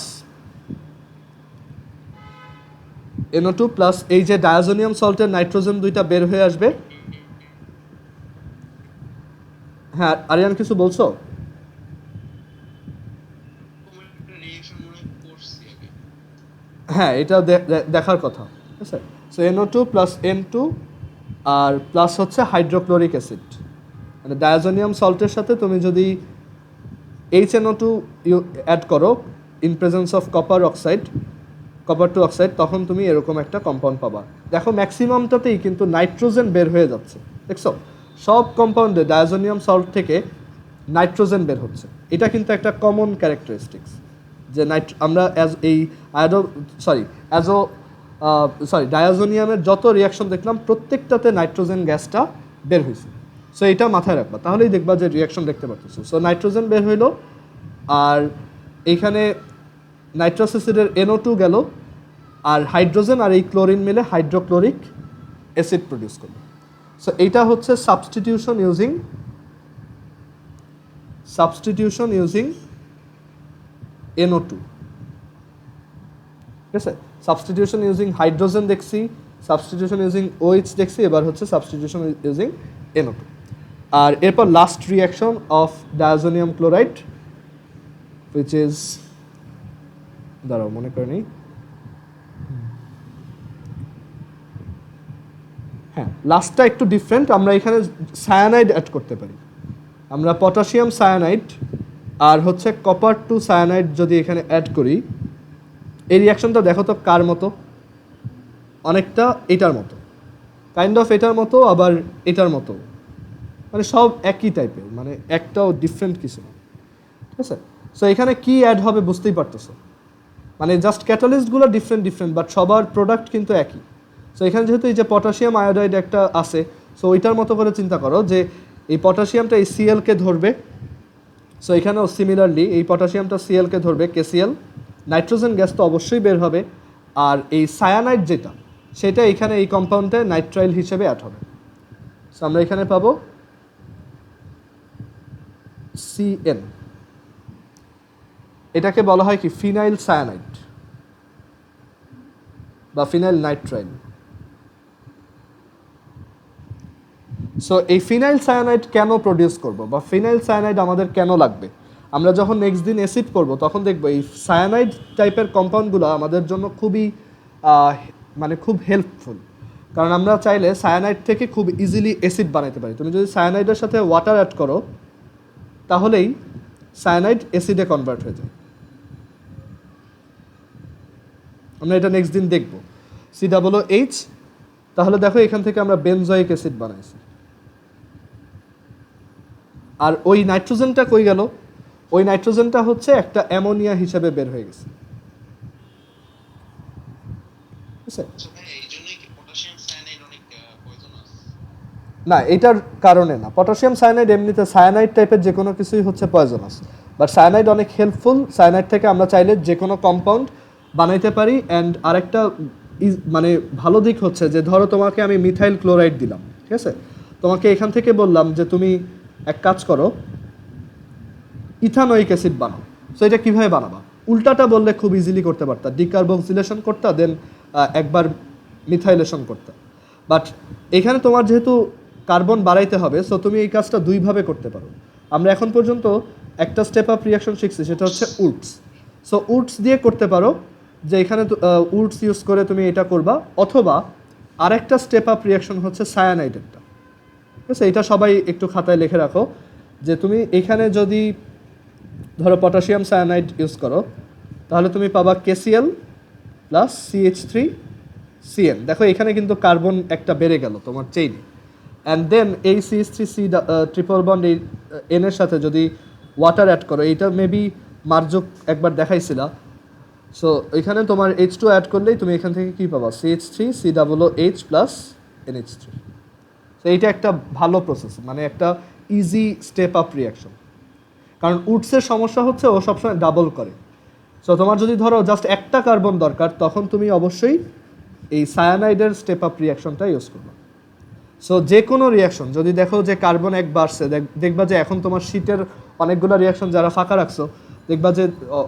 NO2 প্লাস এই যে ডায়াজোনিয়াম সল্টের নাইট্রোজেন দুইটা বের হয়ে আসবে। হ্যাঁ আরিয়ান কিছু বলছো? হ্যাঁ এটা দেখার কথা, ঠিক আছে। সো NO2 প্লাস N2 আর প্লাস হচ্ছে হাইড্রোক্লোরিক অ্যাসিড, মানে ডায়াজোনিয়াম সল্টের সাথে তুমি যদি HNO2 অ্যাড করো in presence of copper oxide, copper 2 oxide, তখন তুমি এরকম একটা কম্পাউন্ড পাবা। দেখো ম্যাক্সিমামটাতেই কিন্তু নাইট্রোজেন বের হয়ে যাচ্ছে, দেখছো সব কম্পাউন্ডে ডায়াজোনিয়াম সল্ট থেকে নাইট্রোজেন বের হচ্ছে। এটা কিন্তু একটা কমন ক্যারেক্টারিস্টিক্স যে আমরা ডায়াজোনিয়ামের যত রিয়াকশন দেখলাম প্রত্যেকটাতে নাইট্রোজেন গ্যাসটা বের হয়েছে। সো এটা মাথায় রাখবা, তাহলেই দেখবা যে রিয়াকশন দেখতে পাচ্ছ। সো নাইট্রোজেন বের হইলো আর এইখানে নাইট্রাস অ্যাসিডের NO2 গেল আর হাইড্রোজেন আর এই ক্লোরিন মিলে হাইড্রোক্লোরিক অ্যাসিড প্রডিউস করবে। সো এইটা হচ্ছে সাবস্টিটিউশন ইউজিং NO2, ঠিক আছে। সাবস্টিটিউশন ইউজিং হাইড্রোজেন দেখছি, সাবস্টিটিউশন ইউজিং OH দেখছি, এবার হচ্ছে সাবস্টিটিউশন ইউজিং NO2। আর এরপর last reaction of diazonium chloride which is, দাঁড়াও মনে করে নিই, হ্যাঁ লাস্টটা একটু ডিফারেন্ট। আমরা এখানে সায়ানাইড অ্যাড করতে পারি, আমরা পটাশিয়াম সায়ানাইড আর হচ্ছে কপার 2 সায়ানাইড যদি এখানে অ্যাড করি, এই রিয়াকশনটা দেখো তো কার মতো, অনেকটা এটার মতো, কাইন্ড অফ এটার মতো আবার এটার মতো, মানে সব একই টাইপের, মানে একটাও ডিফারেন্ট কিছু না, ঠিক আছে। সো এখানে কি অ্যাড হবে বুঝতেই পারতেছো, মানে জাস্ট ক্যাটালিস্টগুলো ডিফারেন্ট বাট সবার প্রোডাক্ট কিন্তু একই। সো এখানে যেহেতু এই যে পটাশিয়াম আয়োডাইড একটা আছে, সো ওইটার মতো করে চিন্তা করো যে এই পটাশিয়ামটা এই Cl-কে ধরবে। সো এখানেও সিমিলারলি এই পটাশিয়ামটা Cl-কে ধরবে, KCl, নাইট্রোজেন গ্যাস তো অবশ্যই বের হবে, আর এই সায়ানাইড যেটা সেটা এখানে এই কম্পাউন্ডে নাইট্রাইল হিসেবে অ্যাড হবে। সো আমরা এখানে পাবো CN, এটাকে বলা হয় কি ফিনাইল সায়ানাইড বা ফিনাইল নাইট্রাইল। সো এই ফিনাইল সায়ানাইড কেন প্রডিউস করব বা ফিনাইল সায়ানাইড আমাদের কেন লাগবে, আমরা যখন নেক্সট দিন অ্যাসিড পড়ব তখন দেখবো এই সায়ানাইড টাইপের কম্পাউন্ডগুলো আমাদের জন্য খুবই মানে খুব হেল্পফুল। কারণ আমরা চাইলে সায়ানাইড থেকে খুব ইজিলি অ্যাসিড বানাতে পারি। তুমি যদি সায়ানাইডের সাথে ওয়াটার অ্যাড করো তাহলেই সায়ানাইড অ্যাসিডে কনভার্ট হয়ে যায়। আমরা এটা নেক্সট দিন দেখব। COOH, তাহলে দেখো এখান থেকে আমরা বেনজয়িক অ্যাসিড বানাইছি। আর ওই নাইট্রোজেনটা কই গেল? ওই নাইট্রোজেনটা হচ্ছে একটা অ্যামোনিয়া হিসেবে বের হয়ে গেছে। না, এটার কারণে না। পটাশিয়াম সায়ানাইড এমনিতে সায়ানাইড টাইপের যে কোনো কিছুই হচ্ছে পয়জনাস, বাট সায়ানাইড অনেক হেল্পফুল। সায়ানাইড থেকে আমরা চাইলে যে কোনো কম্পাউন্ড বানাইতে পারি। অ্যান্ড আরেকটা মানে ভালো দিক হচ্ছে যে ধরো তোমাকে আমি মিথাইল ক্লোরাইড দিলাম, ঠিক আছে, তোমাকে এখান থেকে বললাম যে তুমি এক কাজ করো, ইথানোয়িক অ্যাসিড বানাও। সো এটা কীভাবে বানাবা? উল্টাটা বললে খুব ইজিলি করতে পারতা, ডিকার্বক্সিলেশন করতা, দেন একবার মিথাইলেশন করতা। বাট এখানে তোমার যেহেতু কার্বন বাড়াইতে হবে, সো তুমি এই কাজটা দুইভাবে করতে পারো। আমরা এখন পর্যন্ত একটা স্টেপ আপ রিয়াকশন শিখছি, সেটা হচ্ছে উডস। সো উডস দিয়ে করতে পারো, যে এখানে উডস ইউজ করে তুমি এটা করবা, অথবা আরেকটা স্টেপ আপ রিয়াকশন হচ্ছে সায়ানাইডেরটা, ঠিক আছে। এটা সবাই একটু খাতায় লিখে রাখো যে তুমি এখানে যদি ধরো পটাশিয়াম সায়ানাইড ইউজ করো তাহলে তুমি পাবা KCl প্লাস CH3CN। দেখো এখানে কিন্তু কার্বন একটা বেড়ে গেল তোমার চেইনে। অ্যান্ড দেন এই CH3C ট্রিপল বন্ড এই এনের সাথে যদি ওয়াটার অ্যাড করো, এইটা মেবি মার্জক একবার দেখাইছিলা। সো এখানে তোমার H2 অ্যাড করলেই তুমি এখান থেকে কী পাবা? CH3COOH plus NH3। তো এইটা একটা ভালো প্রসেস, মানে একটা ইজি স্টেপ আপ রিয়াকশন। কারণ উডসের সমস্যা হচ্ছে ও সবসময় ডাবল করে। সো তোমার যদি ধরো জাস্ট একটা কার্বন দরকার, তখন তুমি অবশ্যই এই সায়ানাইডের স্টেপ আপ রিয়াকশনটা ইউজ করবে। সো যে কোনো রিয়াকশন যদি দেখো যে কার্বন এক বাড়ছে, দেখবা যে এখন তোমার শীটের অনেকগুলো রিয়াকশন যারা ফাঁকা রাখছো, দেখবা যে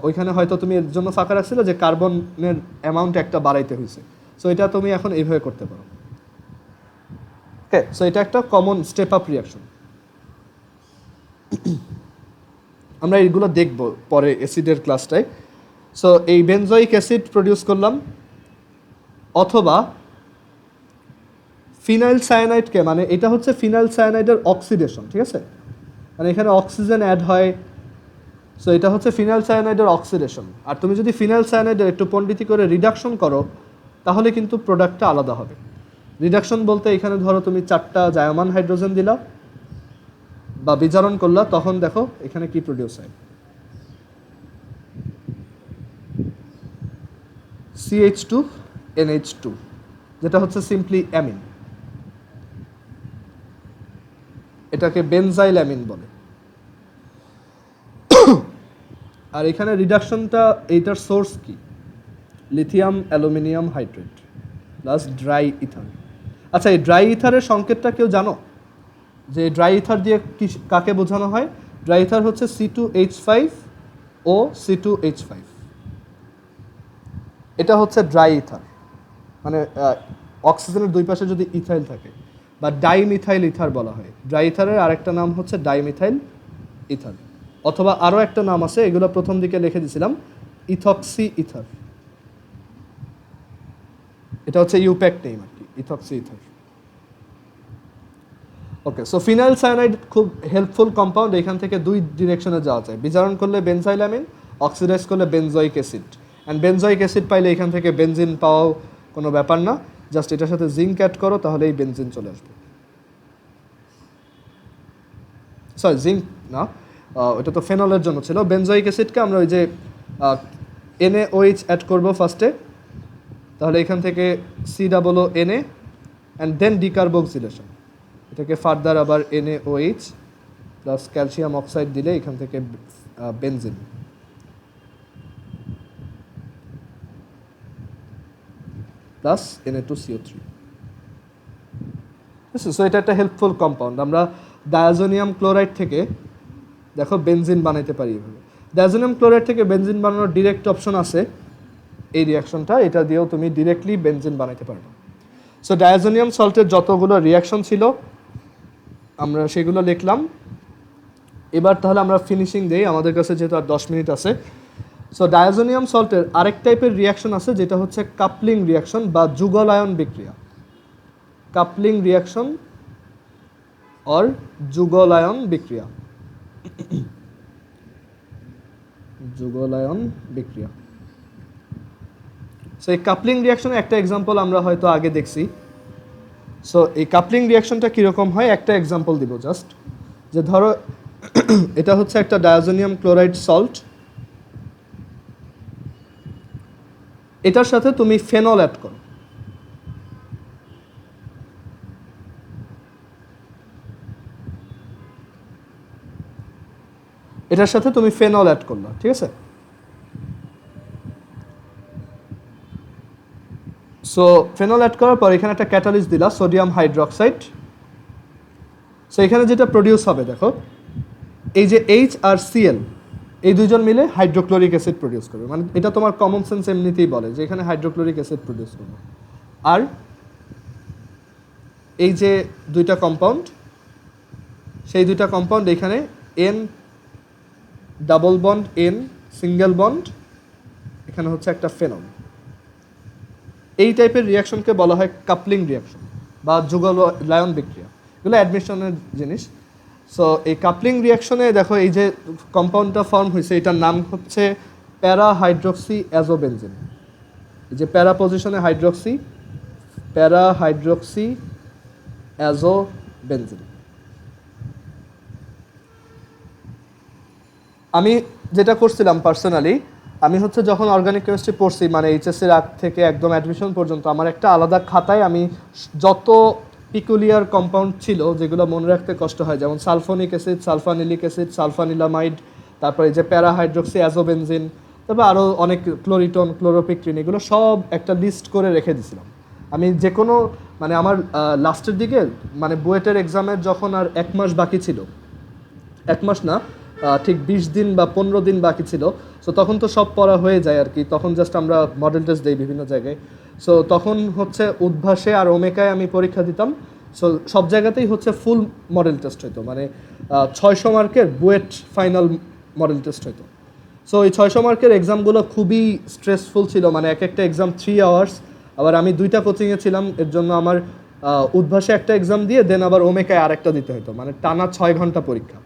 ওইখানে হয়তো তুমি এর জন্য ফাঁকা রাখছিলে যে কার্বনের অ্যামাউন্ট একটা বাড়াইতে হয়েছে। সো এটা তুমি এখন এইভাবে করতে পারো। ওকে, সো এটা একটা কমন স্টেপ আপ রিয়াকশন। আমরা এইগুলো দেখব পরে অ্যাসিডের ক্লাসটায়। সো এই বেনজয়িক অ্যাসিড প্রডিউস করলাম, অথবা ফিনাইল সায়ানাইডকে, মানে এটা হচ্ছে ফিনাইল সায়ানাইডের অক্সিডেশন, ঠিক আছে, মানে এখানে অক্সিজেন অ্যাড হয়। সো এটা হচ্ছে ফিনাইল সায়ানাইডের অক্সিডেশন। আর তুমি যদি ফিনাইল সায়ানাইডের একটু পণ্ডিতি করে রিডাকশন করো তাহলে কিন্তু প্রোডাক্টটা আলাদা হবে। রিডাকশন বলতে এখানে ধরো তুমি 4টা জায়মান হাইড্রোজেন দিলা বা বিজারণ করলা, তখন দেখো এখানে কি প্রডিউস হয়? CH2NH2, যেটা হচ্ছে সিম্পলি অ্যামিন। এটাকে বেনজাইল অ্যামিন বলে। আর এখানে রিডাকশনটা, এইটার সোর্স কি? Lithium aluminium hydrate plus dry ether. আচ্ছা, এই ড্রাই ইথারের সংকেতটা কেউ জানো? যে ড্রাই ইথার দিয়ে কাকে বোঝানো হয়? ড্রাই ইথার হচ্ছে C2H5 ও C2H5। এটা হচ্ছে ড্রাই ইথার, মানে অক্সিজেনের দুই পাশে যদি ইথাইল থাকে, বা ডাইমিথাইল ইথার বলা হয়। ড্রাই ইথারের আরেকটা নাম হচ্ছে ডাইমিথাইল ইথার, অথবা আরও একটা নাম আছে, এগুলো প্রথম দিকে লিখে দিয়েছিলাম, ইথক্সি ইথার। এটা হচ্ছে ইউপ্যাক নেম আর কি, ইথক্সি ইথার। ওকে, সো ফিনাইল সায়ানাইড খুব হেল্পফুল কম্পাউন্ড। এখান থেকে দুই ডিরেকশনে যাওয়া যায়, বিজারণ করলে বেনজাইল অ্যামিন, অক্সিডাইজ করলে benzoic acid. And benzoic acid পাইলে এখান থেকে বেনজিন পাওয়াও কোনো ব্যাপার না, জাস্ট এটার সাথে জিঙ্ক অ্যাড করো তাহলেই বেনজিন চলে আসবে। সরি, জিঙ্ক না, ওটা তো ফেনলের জন্য ছিল। বেনজয়িক অ্যাসিডকে আমরা ওই যে NaOH অ্যাড করবো ফার্স্টে, তাহলে এখান থেকে COONA অ্যান্ড দেন ডিকার্বক্সিলেশন, এটাকে ফার্দার আবার NaOH প্লাস ক্যালসিয়াম অক্সাইড দিলে এখান থেকে বেনজিন। Plus Na2CO3। সো এটা একটা হেল্পফুল কম্পাউন্ড। আমরা ডায়াজোনিয়াম ক্লোরাইড থেকে দেখো বেনজিন বানাইতে পারি এভাবে। ডায়াজোনিয়াম ক্লোরাইড থেকে বেনজিন বানানোর ডিরেক্ট অপশন আছে এই রিয়াকশনটা, এটা দিয়েও তুমি ডিরেক্টলি বেনজিন বানাইতে পারবে। সো ডায়াজোনিয়াম সল্টের যতগুলো রিয়াকশন ছিল আমরা সেগুলো লিখলাম। এবার তাহলে আমরা ফিনিশিং দেই, আমাদের কাছে যেহেতু আর 10 মিনিট আছে। সো ডায়াজোনিয়াম সল্টের আরেক টাইপের রিয়াকশন আছে যেটা হচ্ছে কাপলিং রিয়াকশন বা যুগলায়ন বিক্রিয়া। কাপলিং রিয়াকশন অর যুগলায়ন বিক্রিয়া। যুগলায়ন বিক্রিয়া। সো এই কাপলিং রিয়াকশনের একটা এক্সাম্পল আমরা হয়তো আগে দেখছি। সো এই কাপলিং রিয়াকশনটা কীরকম হয় একটা এক্সাম্পল দিব জাস্ট। যে ধরো এটা হচ্ছে একটা ডায়াজোনিয়াম ক্লোরাইড সল্ট, এটার সাথে তুমি ফেনল অ্যাড করো। এটার সাথে তুমি ফেনল অ্যাড করলা, ঠিক আছে? সো ফেনল অ্যাড করার পর এখানে একটা ক্যাটালিস্ট দিলা, সোডিয়াম হাইড্রোক্সাইড। সো এখানে যেটা প্রডিউস হবে দেখো, এই যে এইচ আর সিএল এই দুইজন মিলে হাইড্রোক্লোরিক অ্যাসিড প্রডিউস করবে। মানে এটা তোমার কমন সেন্স এমনিতেই বলে যে এখানে হাইড্রোক্লোরিক অ্যাসিড প্রডিউস করবে। আর এই যে দুইটা কম্পাউন্ড, সেই দুইটা কম্পাউন্ড এখানে N double bond N single bond, এখানে হচ্ছে একটা ফেনল। এই টাইপের রিয়াকশনকে বলা হয় কাপলিং রিয়াকশন বা যুগলায়ন বিক্রিয়া। এগুলো অ্যাডমিশনের জিনিস। সো এই কাপলিং রিয়াকশনে দেখো এই যে কম্পাউন্ডটা ফর্ম হয়েছে এটার নাম হচ্ছে প্যারা হাইড্রক্সি অ্যাজোবেনজিন। এই যে প্যারা পজিশনে হাইড্রক্সি, প্যারা হাইড্রক্সি অ্যাজোবেনজিন। আমি যেটা করছিলাম পার্সোনালি, আমি হচ্ছে যখন অর্গানিক কেমিস্ট্রি পড়ছি মানে এইচএসসির আগ থেকে একদম অ্যাডমিশন পর্যন্ত আমার একটা আলাদা খাতায় আমি যত পিকুলিয়ার কম্পাউন্ড ছিল যেগুলো মনে রাখতে কষ্ট হয়, যেমন সালফোনিক অ্যাসিড, সালফানিলিক অ্যাসিড, সালফানিলামাইড, তারপরে যে প্যারাহাইড্রক্সি অ্যাজোবেনজিন, তারপর আরও অনেক ক্লোরিটন, ক্লোরোপিক্রিন, এগুলো সব একটা লিস্ট করে রেখে দিয়েছিলাম। আমি যে কোনো মানে আমার লাস্টের দিকে মানে বুয়েটের এক্সামের যখন আর 1 মাস বাকি ছিল, 1 মাস না ঠিক 20 দিন বা 15 দিন বাকি ছিল, সো তখন তো সব পড়া হয়ে যায় আর কি। তখন জাস্ট আমরা মডেল টেস্ট দিই বিভিন্ন জায়গায়। সো তখন হচ্ছে উদ্ভাসে আর ওমেকায় আমি পরীক্ষা দিতাম। সো সব জায়গাতেই হচ্ছে ফুল মডেল টেস্ট হইতো, মানে 600 মার্কের বুয়েট ফাইনাল মডেল টেস্ট হইতো। সো এই 600 মার্কের এক্সামগুলো খুবই স্ট্রেসফুল ছিল, মানে এক একটা এক্সাম 3 আওয়ার্স। আবার আমি 2টা কোচিংয়ে ছিলাম, এর জন্য আমার উদ্ভাসে একটা এক্সাম দিয়ে দেন আবার ওমেকায় আরেকটা দিতে হতো, মানে টানা 6 ঘন্টা পরীক্ষা।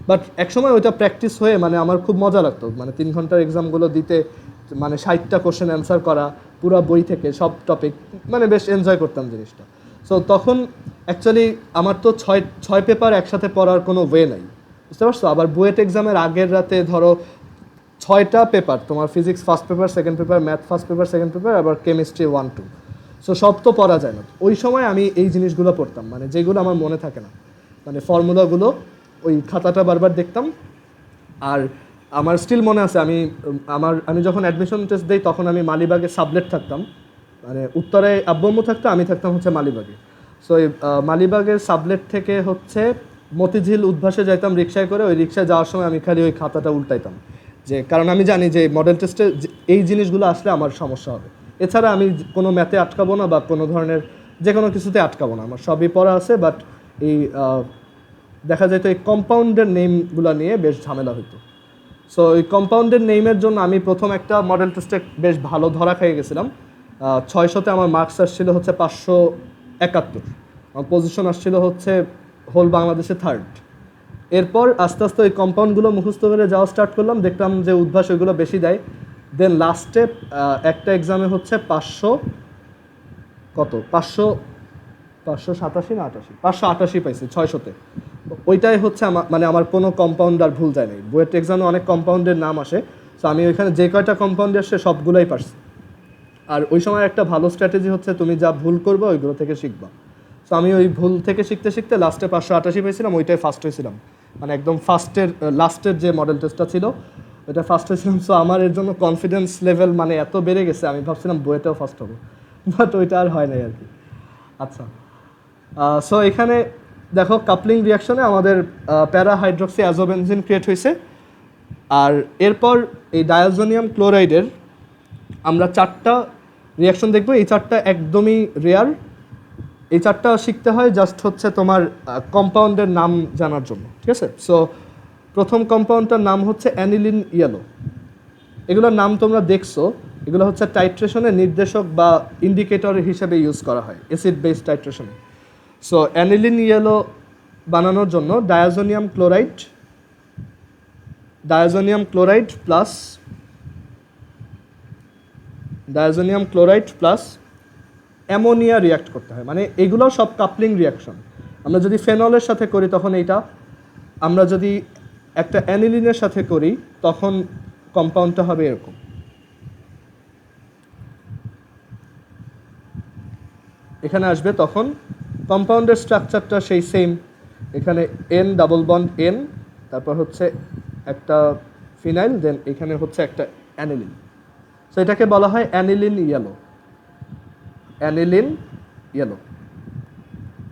বাট একসময় ওইটা প্র্যাকটিস হয়ে মানে আমার খুব মজা লাগতো, মানে 3 ঘন্টার এক্সামগুলো দিতে, মানে 60টা কোশ্চেন অ্যান্সার করা পুরো বই থেকে সব টপিক, মানে বেশ এনজয় করতাম জিনিসটা। সো তখন অ্যাকচুয়ালি আমার তো 6 পেপার একসাথে পড়ার কোনো ওয়ে নাই, বুঝতে পারছো? আবার বুয়েট এক্সামের আগের রাতে ধরো 6টা পেপার, তোমার physics first paper, second paper, math first paper, second paper, আবার কেমিস্ট্রি 1, 2। সো সব তো পড়া যায় না। ওই সময় আমি এই জিনিসগুলো পড়তাম, মানে যেগুলো আমার মনে থাকে না, মানে ফর্মুলাগুলো ওই খাতাটা বারবার দেখতাম। আর আমার স্টিল মনে আছে আমি যখন অ্যাডমিশন টেস্ট দিই তখন আমি মালিবাগে সাবলেট থাকতাম, মানে উত্তরে আব্বু থাকতো, আমি থাকতাম হচ্ছে মালিবাগে। সো এই মালিবাগের সাবলেট থেকে হচ্ছে মতিঝিল উদ্ভাসে যাইতাম রিক্সায় করে। ওই রিক্সায় যাওয়ার সময় আমি খালি ওই খাতাটা উল্টাইতাম, যে কারণ আমি জানি যে মডেল টেস্টে এই জিনিসগুলো আসলে আমার সমস্যা হবে। এছাড়া আমি কোনো ম্যাথে আটকাবো না বা কোনো ধরনের যে কোনো কিছুতে আটকাবো না, আমার সবই পড়া আছে। বাট এই দেখা যায় তো এই কম্পাউন্ডের নেমগুলো নিয়ে বেশ ঝামেলা হইতো। সো এই কম্পাউন্ডের নেমের জন্য আমি প্রথম একটা মডেল টেস্টে বেশ ভালো ধরা খেয়ে গেছিলাম। 600তে আমার মার্কস আসছিল হচ্ছে 571, আমার পজিশন আসছিল হচ্ছে হোল বাংলাদেশে 3rd। এরপর আস্তে আস্তে ওই কম্পাউন্ডগুলো মুখস্থ করে যাওয়া স্টার্ট করলাম, দেখলাম যে উদ্ভাস ওইগুলো বেশি দেয়। দেন লাস্টে একটা এক্সামে হচ্ছে 587 না 88, 588 পাইছি 600তে। ওইটাই হচ্ছে আমার কোনো কম্পাউন্ড আর ভুল যায় নাই। বুয়েট এক্সামে অনেক কম্পাউন্ডের নাম আসে, সো আমি ওইখানে যে কয়টা কম্পাউন্ড আসছে সবগুলোই পারছি। আর ওই সময় একটা ভালো স্ট্র্যাটেজি হচ্ছে তুমি যা ভুল করবে ওইগুলো থেকে শিখবা। সো আমি ওই ভুল থেকে শিখতে শিখতে লাস্টে 588 পেয়েছিলাম, ওইটাই ফার্স্ট হয়েছিলাম, মানে একদম লাস্টের যে মডেল টেস্টটা ছিল ওইটা ফার্স্ট হয়েছিলাম। সো আমার এর জন্য কনফিডেন্স লেভেল মানে এত বেড়ে গেছে, আমি ভাবছিলাম বুয়েটেও ফার্স্ট হবো, বাট ওইটা আর হয় নাই আর কি। আচ্ছা, সো এখানে দেখো কাপলিং রিয়াকশনে আমাদের প্যারা হাইড্রক্সি অ্যাজোবেনজিন ক্রিয়েট হয়েছে। আর এরপর এই ডায়াজোনিয়াম ক্লোরাইডের আমরা 4টা রিয়াকশন দেখবো। এই 4টা একদমই রেয়ার, এই চারটা শিখতে হয় জাস্ট হচ্ছে তোমার কম্পাউন্ডের নাম জানার জন্য, ঠিক আছে? সো প্রথম কম্পাউন্ডটার নাম হচ্ছে অ্যানিলিন ইয়েলো। এগুলোর নাম তোমরা দেখছো, এগুলো হচ্ছে টাইট্রেশনের নির্দেশক বা ইন্ডিকেটর হিসেবে ইউজ করা হয় অ্যাসিড বেস টাইট্রেশনে। সো অ্যানিলিন ইয়েলো বানানোর জন্য diazonium chloride plus ammonia react করতে হয়। মানে এগুলো সব কাপলিং রিয়াকশন। আমরা যদি ফেনলের সাথে করি তখন এইটা, আমরা যদি একটা অ্যানিলিনের সাথে করি তখন কম্পাউন্ডটা হবে এরকম। এখানে আসবে তখন কম্পাউন্ডের স্ট্রাকচারটা সেই সেম। এখানে এন ডাবল বন্ড এন, তারপর হচ্ছে একটা ফিনাইল, দেন এখানে হচ্ছে একটা অ্যানিলিন। সো এটাকে বলা হয় অ্যানিলিন ইয়েলো।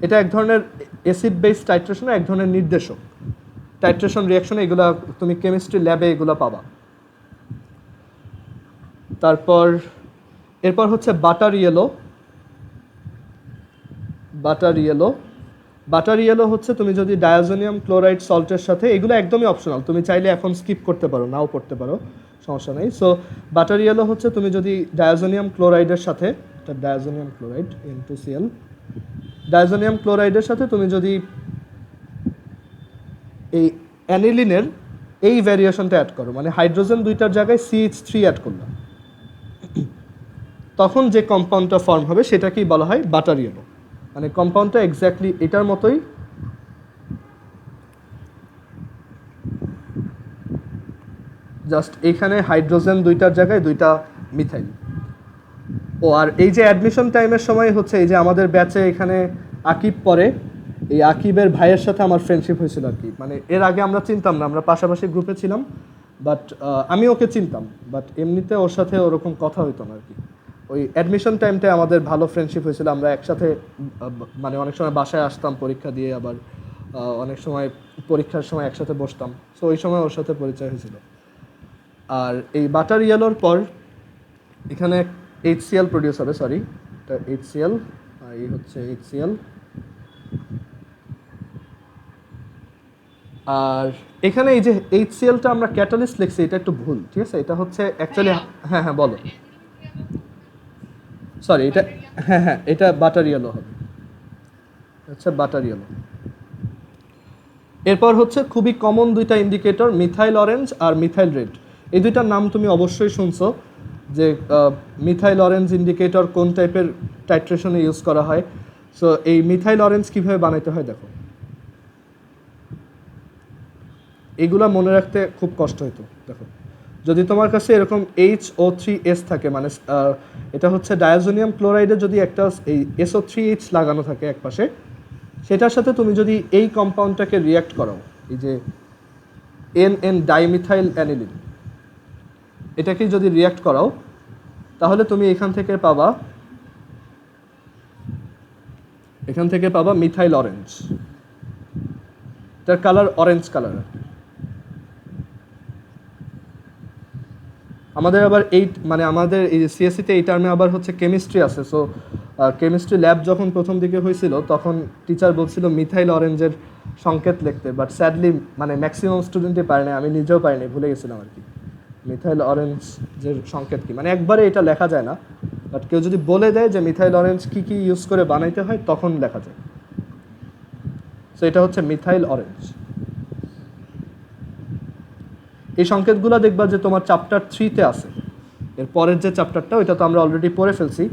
এটা এক ধরনের অ্যাসিড বেস টাইট্রেশনের এক ধরনের নির্দেশক। টাইট্রেশন রিয়াকশনে এগুলো তুমি কেমিস্ট্রি ল্যাবে এগুলো পাবা। এরপর হচ্ছে বাটার ইয়েলো হচ্ছে তুমি যদি ডায়াজোনিয়াম ক্লোরাইড সল্টের সাথে, এগুলো একদমই অপশনাল, তুমি চাইলে এখন স্কিপ করতে পারো, নাও পড়তে পারো, সমস্যা নেই। সো বাটার ইয়েলো হচ্ছে তুমি যদি ডায়াজোনিয়াম ক্লোরাইডের সাথে, ডায়াজোনিয়াম ক্লোরাইড N2Cl, ডায়াজোনিয়াম ক্লোরাইডের সাথে তুমি যদি এই অ্যানিলিনের এই ভ্যারিয়েশনটা অ্যাড করো, মানে হাইড্রোজেন দুইটার জায়গায় CH3 অ্যাড করলাম, তখন যে কম্পাউন্ডটা ফর্ম হবে সেটাকেই বলা হয় বাটার ইয়েলো। মানে কম্পাউন্ডটা এক্স্যাক্টলি এটার মতোই, জাস্ট এখানে হাইড্রোজেন দুইটার জায়গায় দুইটা মিথাইল। ও আর এই যে অ্যাডমিশন টাইমের সময় হচ্ছে এই যে আমাদের ব্যাচে এখানে আকিব পড়ে, এই আকিবের ভাইয়ের সাথে আমার ফ্রেন্ডশিপ হয়েছিল আর কি। মানে এর আগে আমরা চিনতাম না, আমরা পাশাপাশি গ্রুপে ছিলাম, বাট আমি ওকে চিনতাম, বাট এমনিতে ওর সাথে ওরকম কথা হইতো না আর কি। ওই অ্যাডমিশন টাইমটায় আমাদের ভালো ফ্রেন্ডশিপ হয়েছিল, আমরা একসাথে মানে অনেক সময় বাসায় আসতাম পরীক্ষা দিয়ে, আবার অনেক সময় পরীক্ষার সময় একসাথে বসতাম। সো ওই সময় ওর সাথে পরিচয় হয়েছিল। আর এই বাটার ইয়েলোর পর এখানে HCl প্রডিউস হবে, সরি এটা HCl, আর এই হচ্ছে HCl। আর এখানে এই যে HClটা আমরা ক্যাটালিস্ট লিখছি, এটা একটু ভুল, ঠিক আছে? এটা হচ্ছে অ্যাকচুয়ালি, হ্যাঁ বলো, সরি এটা, হ্যাঁ এটা বাটার ইয়েলো হবে, আচ্ছা বাটার ইয়েলো। এরপর হচ্ছে খুবই কমন দুইটা ইন্ডিকেটর, মিথাইল অরেঞ্জ আর মিথাইল রেড। এই দুইটার নাম তুমি অবশ্যই শুনছো, যে মিথাইল অরেঞ্জ ইন্ডিকেটর কোন টাইপের টাইট্রেশনে ইউজ করা হয়। সো এই মিথাইল অরেঞ্জ কীভাবে বানাইতে হয় দেখো, এগুলা মনে রাখতে খুব কষ্ট হতো। দেখো, যদি তোমার কাছে এরকম HO3S থাকে, মানে এটা হচ্ছে ডায়াজোনিয়াম ক্লোরাইডে যদি একটা এই SO3H লাগানো থাকে এক পাশে, সেটার সাথে তুমি যদি এই কম্পাউন্ডটাকে রিয়াক্ট করো, এই যে NN ডাইমিথাইল অ্যানিলিন, এটাকে যদি রিয়াক্ট করাও, তাহলে তুমি এখান থেকে পাবা মিথাইল অরেঞ্জ। তার কালার অরেঞ্জ কালার। আমাদের আবার আমাদের এই সিএসসিতে এই টার্মে আবার হচ্ছে কেমিস্ট্রি আছে। সো কেমিস্ট্রি ল্যাব যখন প্রথম দিকে হয়েছিল তখন টিচার বলছিল মিথাইল অরেঞ্জের সংকেত লিখতে, বাট স্যাডলি মানে ম্যাক্সিমাম স্টুডেন্টই পারে না, আমি নিজেও পারিনি, ভুলে গেছিলাম আর কি মিথাইল অরেঞ্জের সংকেত কি। মানে একবারে এটা লেখা যায় না, বাট কেউ যদি বলে দেয় যে মিথাইল অরেঞ্জ কী ইউজ করে বানাইতে হয় তখন লেখা যায়। সো এটা হচ্ছে মিথাইল অরেঞ্জ। এই সংকেতগুলো দেখবা যে তোমার চ্যাপ্টার 3-তে আছে, এর পরের যে চ্যাপ্টারটা ওইটা তো আমরা অলরেডি পড়ে ফেলছি,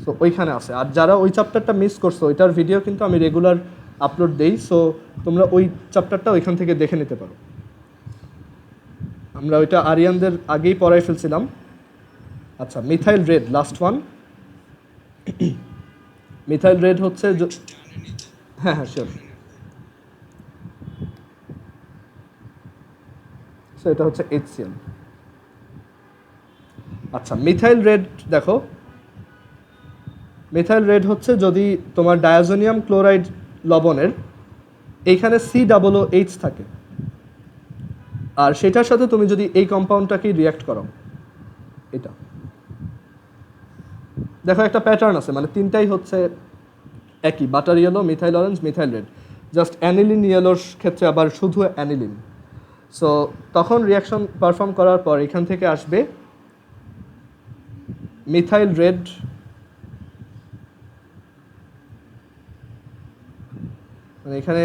সো ওইখানে আছে। আর যারা ওই চ্যাপ্টারটা মিস করছো, ওইটার ভিডিও কিন্তু আমি রেগুলার আপলোড দেই, সো তোমরা ওই চ্যাপ্টারটা ওইখান থেকে দেখে নিতে পারো। আমরা ওইটা আরিয়ানদের আগেই পড়াই ফেলছিলাম। আচ্ছা, methyl red last one. Methyl red হচ্ছে, হ্যাঁ শিওর। সো এটা হচ্ছে HCl। আচ্ছা, মিথাইল রেড দেখো, মিথাইল রেড হচ্ছে যদি তোমার ডায়াজোনিয়াম ক্লোরাইড লবণের এইখানে COOH থাকে, আর সেটার সাথে তুমি যদি এই কম্পাউন্ডটাকে রিয়াক্ট করো, এটা দেখো একটা প্যাটার্ন আছে, মানে তিনটাই হচ্ছে একই, butter yellow, methyl orange, methyl red. Just aniline ইয়েলোর ক্ষেত্রে আবার শুধু অ্যানিলিন। সো তখন রিয়াকশন পারফর্ম করার পর এখান থেকে আসবে মিথাইল রেড, মানে এখানে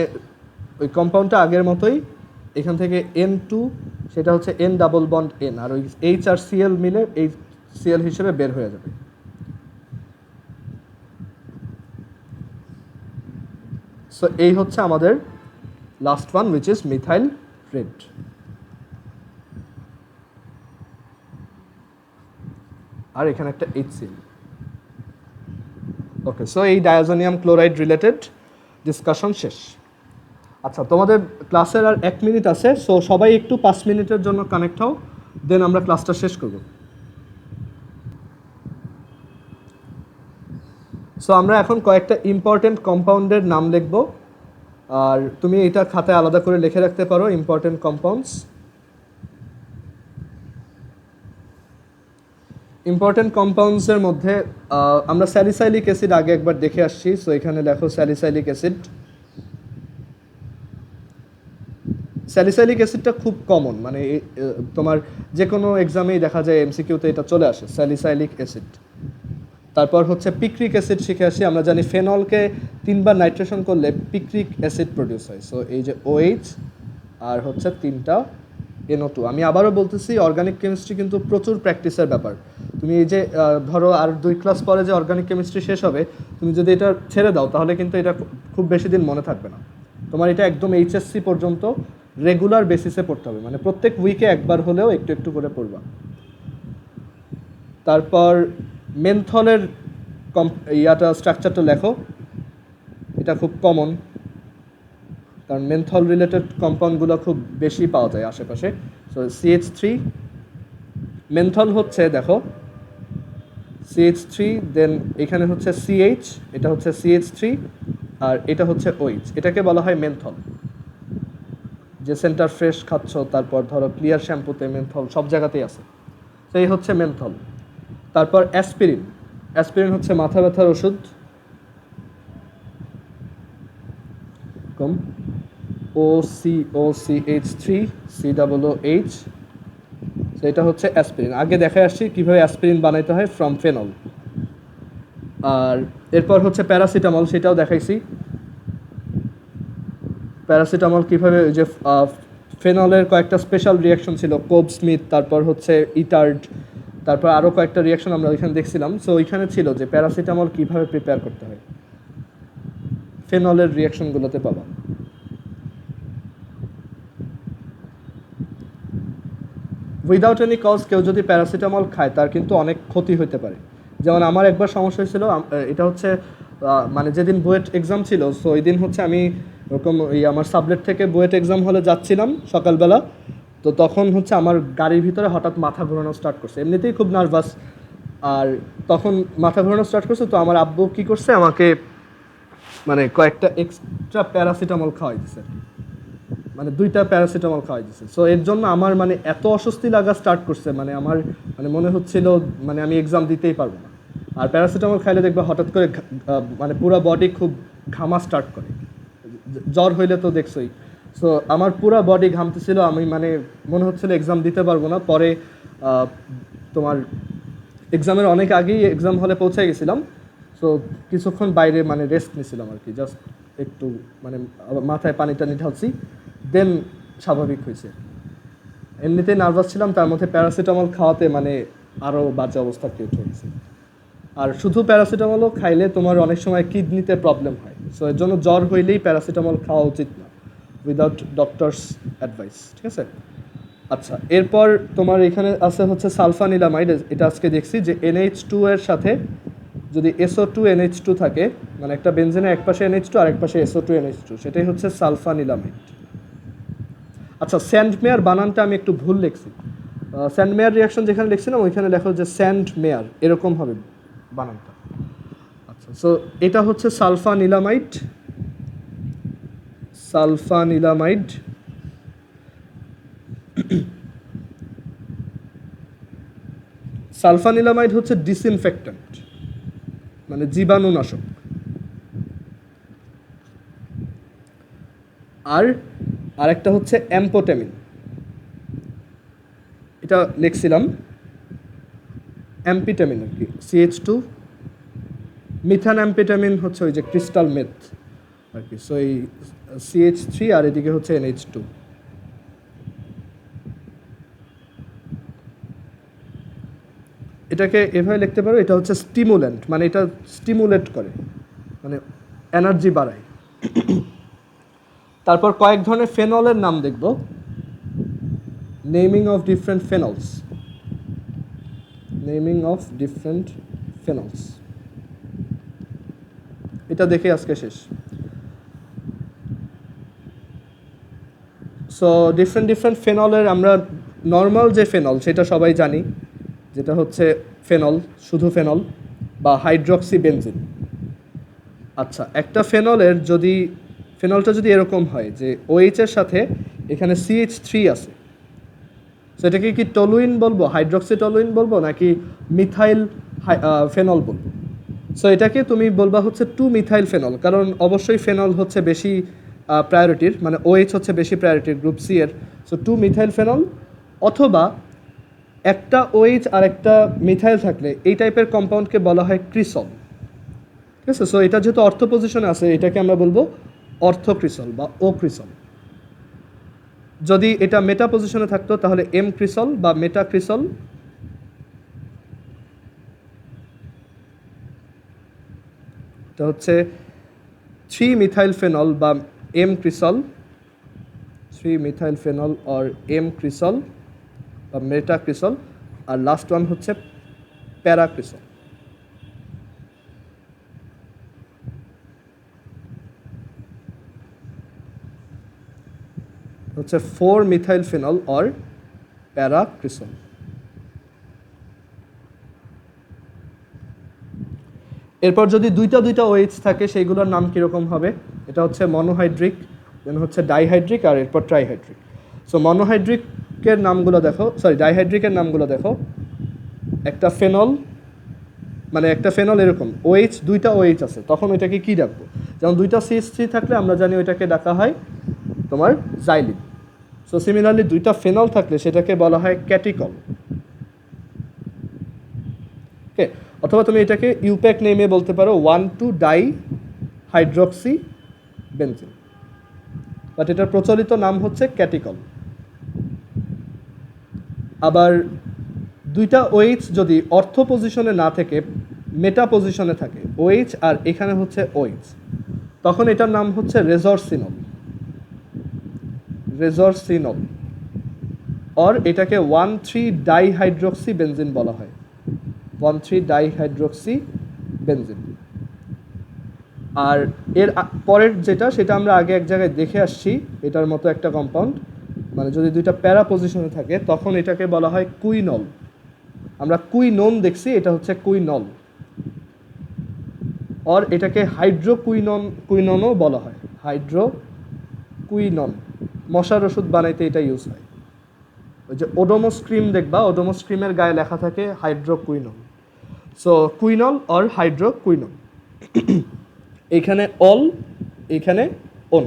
ওই কম্পাউন্ডটা আগের মতোই, এখান থেকে N2 সেটা হচ্ছে N ডাবল বন্ড N, আর ওই H আর Cl মিলে এই Cl হিসেবে বের হয়ে যাবে। সো এই হচ্ছে আমাদের last one, which is methyl red. আর এখানে একটা HCl। ওকে, সো এই ডায়াজোনিয়াম ক্লোরাইড রিলেটেড ডিসকাশন শেষ। আচ্ছা, তোমাদের ক্লাসের আর 1 মিনিট আছে, সো সবাই একটু 5 মিনিটের জন্য কানেক্ট হও, দেন আমরা ক্লাসটা শেষ করব। সো আমরা এখন কয়েকটা ইম্পর্টেন্ট কম্পাউন্ডের নাম লিখব, আর তুমি এটা খাতায় আলাদা করে লিখে রাখতে পারো, ইম্পর্টেন্ট কম্পাউন্ডস। ইম্পর্টেন্ট কম্পাউন্ডসের মধ্যে আমরা স্যালিসাইলিক অ্যাসিড আগে একবার দেখে আসছি, সো এখানে দেখো স্যালিসাইলিক অ্যাসিড। স্যালিসাইলিক অ্যাসিডটা খুব কমন, মানে তোমার যে কোনো এক্সামেই দেখা যায় এমসিকিউতে এটা চলে আসে, স্যালিসাইলিক অ্যাসিড। তারপর হচ্ছে পিক্রিক অ্যাসিড শিখে আসি, আমরা জানি ফেনলকে 3বার নাইট্রেশন করলে পিক্রিক অ্যাসিড প্রডিউস হয়। সো এই যে OH আর হচ্ছে 3টা NO2। আমি আবারও বলতেছি, অর্গানিক কেমিস্ট্রি কিন্তু প্রচুর প্র্যাকটিসের ব্যাপার। তুমি এই যে ধরো আর 2 ক্লাস পরে যে অর্গানিক কেমিস্ট্রি শেষ হবে, তুমি যদি এটা ছেড়ে দাও তাহলে কিন্তু এটা খুব বেশি দিন মনে থাকবে না। তোমার এটা একদম HSC পর্যন্ত রেগুলার বেসিসে পড়তে হবে, মানে প্রত্যেক উইকে একবার হলেও একটু একটু করে পড়বা। তারপর মেনথলের স্ট্রাকচারটা লেখো, এটা খুব কমন, কারণ মেনথল রিলেটেড কম্পাউন্ডগুলো খুব বেশি পাওয়া যায় আশেপাশে। সো CH3, মেনথল হচ্ছে দেখো CH3, দেন এখানে হচ্ছে CH, এটা হচ্ছে CH3, আর এটা হচ্ছে OH, এটাকে বলা হয় মেনথল। যে সেন্টার ফ্রেশ খাচ্ছ, তারপর ধরো ক্লিয়ার শ্যাম্পুতে মেনথল সব জায়গাতেই আছে, সেই হচ্ছে মেনথল। তারপর অ্যাসপিরিন, অ্যাসপিরিন হচ্ছে মাথা ব্যথার ওষুধ, কম OCOCH3 COOH, এটা হচ্ছে অ্যাসপিরিন। আগে দেখে আসছি কীভাবে অ্যাসপিরিন বানাইতে হয় ফ্রম ফেনল। আর এরপর হচ্ছে প্যারাসিটামল, সেটাও দেখাইছি প্যারাসিটামল কীভাবে, ওই যে ফেনলের কয়েকটা স্পেশাল রিয়াকশন ছিল, কোব স্মিথ, তারপর হচ্ছে ইটার্ড, তারপর আরও কয়েকটা রিয়াকশন আমরা ওইখানে দেখছিলাম। সো ওইখানে ছিল যে প্যারাসিটামল কীভাবে প্রিপেয়ার করতে হয়, ফেনলের রিয়াকশনগুলোতে পাবা। উইদাউট এনি কজ কেউ যদি প্যারাসিটামল খায় তার কিন্তু অনেক ক্ষতি হতে পারে। যেমন আমার একবার সমস্যা হয়েছিল, এটা হচ্ছে মানে যেদিন বুয়েট এক্সাম ছিল, সো ওই দিন হচ্ছে আমি ওরকম আমার সাবলেট থেকে বুয়েট এক্সাম হলে যাচ্ছিলাম সকালবেলা, তো তখন হচ্ছে আমার গাড়ির ভিতরে হঠাৎ মাথা ঘোরানো স্টার্ট করছে, এমনিতেই খুব নার্ভাস, আর তখন মাথা ঘোরানো স্টার্ট করছে। তো আমার আব্বু কী করছে, আমাকে মানে কয়েকটা এক্সট্রা প্যারাসিটামল খাওয়াই দিছে, মানে 2টা প্যারাসিটামল খাওয়াই দিছে। সো এর জন্য আমার মানে এত অস্বস্তি লাগা স্টার্ট করছে, মানে আমার মানে মনে হচ্ছিল মানে আমি এক্সাম দিতেই পারবো না। আর প্যারাসিটামল খাইলে দেখবে হঠাৎ করে মানে পুরো বডি খুব ঘামা স্টার্ট করে, জ্বর হইলে তো দেখছোই। সো আমার পুরো বডি ঘামতেছিল, আমি মানে মনে হচ্ছিল এক্সাম দিতে পারবো না। পরে তোমার এক্সামের অনেক আগেই এক্সাম হলে পৌঁছে গেছিলাম, সো কিছুক্ষণ বাইরে মানে রেস্ট নিয়েছিলাম আর কি, জাস্ট একটু মানে মাথায় পানি টানি ঢালছি, দেন স্বাভাবিক হয়েছে। এমনিতেই নার্ভাস ছিলাম, তার মধ্যে প্যারাসিটামল খাওয়াতে মানে আরও বাজে অবস্থা ক্রিয়েট হয়ে গেছে। আর শুধু প্যারাসিটামলও খাইলে তোমার অনেক সময় কিডনিতে প্রবলেম হয়, সো এর জন্য জ্বর হইলেই প্যারাসিটামল খাওয়া উচিত না উইদাউট ডক্টরস অ্যাডভাইস, ঠিক আছে? আচ্ছা, এরপর তোমার এখানে আছে হচ্ছে সালফানিলামাইড, এটা আজকে দেখছি যে NH2 এর সাথে যদি SO2 NH2 থাকে, মানে একটা বেনজেনের এক পাশে NH2 আর এক পাশে SO2 NH2, সেটাই হচ্ছে সালফানিলামাইড। আচ্ছা, স্যান্ডমেয়ার বানানটা আমি একটু ভুল লিখছি, স্যান্ডমেয়ার রিয়াকশন যেখানে লিখছিলাম ওইখানে লেখো যে স্যান্ডমেয়ার, এরকম হবে বানানটা। আচ্ছা, সো এটা হচ্ছে সালফানিলামাইড, সালফানিলামাইড। সালফানিলামাইড হচ্ছে ডিসইনফেক্ট্যান্ট, মানে জীবাণুনাশক। আর আরেকটা হচ্ছে অ্যাম্পোটেমিন, এটা লিখছিলাম অ্যাম্পিটামিন আর কি, CH2 মিথান অ্যাম্পিটামিন হচ্ছে ওই যে ক্রিস্টাল মেথ আর কি। সো এই CH3 আর এদিকে হচ্ছে NH2। এটাকে এভাবে লিখতে পারো, এটা হচ্ছে স্টিমুল্যান্ট, মানে এটা স্টিমুলেট করে, মানে এনার্জি বাড়ায়। তারপর কয়েক ধরনের ফেনলের নাম দেখব, naming of different phenols, naming of different phenols, এটা দেখে আজকে শেষ। সো ডিফারেন্ট ফেনলের আমরা নর্মাল যে ফেনল সেটা সবাই জানি, যেটা হচ্ছে ফেনল, শুধু ফেনল বা হাইড্রক্সি বেনজিন। আচ্ছা, একটা ফেনলের যদি ফেনলটা যদি এরকম হয় যে OH এর সাথে এখানে CH3 আছে, সেটাকে কি টলুইন বলবো, হাইড্রক্সি টলুইন বলবো, নাকি মিথাইল ফেনল বলবো? সো এটাকে তুমি বলবা হচ্ছে 2-মিথাইল ফেনল, কারণ অবশ্যই ফেনল হচ্ছে বেশি প্রায়োরিটির, মানে OH হচ্ছে বেশি প্রায়োরিটির গ্রুপ সি এর। সো 2-মিথাইল ফেনল, অথবা একটা OH আর একটা মিথাইল থাকলে এই টাইপের কম্পাউন্ডকে বলা হয় ক্রিসল। ঠিক আছে, সো এটা যেহেতু অর্থ পজিশনে আছে, এটাকে আমরা বলবো অর্থক্রিসল বা ও ক্রিসল। যদি এটা মেটা পজিশনে থাকতো তাহলে এম ক্রিসল বা মেটা ক্রিসল। এটা হচ্ছে 3-মিথাইল ফেনল বা m cresol, three methyl phenol or m cresol বা মেটা ক্রিসল। আর লাস্ট ওয়ান হচ্ছে প্যারাক্রিসল। হচ্ছে 4-মিথাইল ফেনল অর প্যারাক্রিসল। এরপর যদি দুইটা OH থাকে সেইগুলোর নাম কীরকম হবে? এটা হচ্ছে মনোহাইড্রিক, দেন হচ্ছে ডাইহাইড্রিক, আর এরপর ট্রাইহাইড্রিক। সো মনোহাইড্রিকের নামগুলো দেখো, ডাইহাইড্রিকের নামগুলো দেখো। একটা ফেনল, মানে একটা ফেনল এরকম দুইটা OH আছে, তখন ওইটাকে কী ডাকবো? যেমন দুইটা CH3 থাকলে আমরা জানি ওইটাকে ডাকা হয় তোমার জাইলিন। সো সিমিলারলি দুইটা ফেনল থাকলে সেটাকে বলা হয় ক্যাটিকল। ওকে, অথবা তুমি এটাকে ইউপ্যাক নেমে বলতে পারো 1,2-ডাইহাইড্রক্সি বেনজিন, বাট এটার প্রচলিত নাম হচ্ছে ক্যাটিকল। আবার দুইটা OH যদি অর্থ পজিশনে না থেকে মেটা পজিশনে থাকে, OH আর এখানে হচ্ছে OH, তখন এটার নাম হচ্ছে রেজরসিনল, রেজরসিনল। অর এটাকে 1,3-ডাইহাইড্রক্সি বেনজিন বলা হয়, 1,3-ডাইহাইড্রক্সি বেনজিন। আর এর পরের যেটা, সেটা আমরা আগে এক জায়গায় দেখে আসছি, এটার মতো একটা কম্পাউন্ড, মানে যদি দুইটা প্যারা পজিশনে থাকে তখন এটাকে বলা হয় কুইনল। আমরা কুইনোন দেখছি, এটা হচ্ছে কুইনল। অর এটাকে কুইননও বলা হয়, হাইড্রোকুইনন। মশার ওষুধ বানাইতে এটা ইউজ হয়। ওই যে ওডোমোস ক্রিম দেখবা, ওডোমোস ক্রিমের গায়ে লেখা থাকে hydroquinone. So quinol or hydroquinone. এইখানে অল, এইখানে ওন।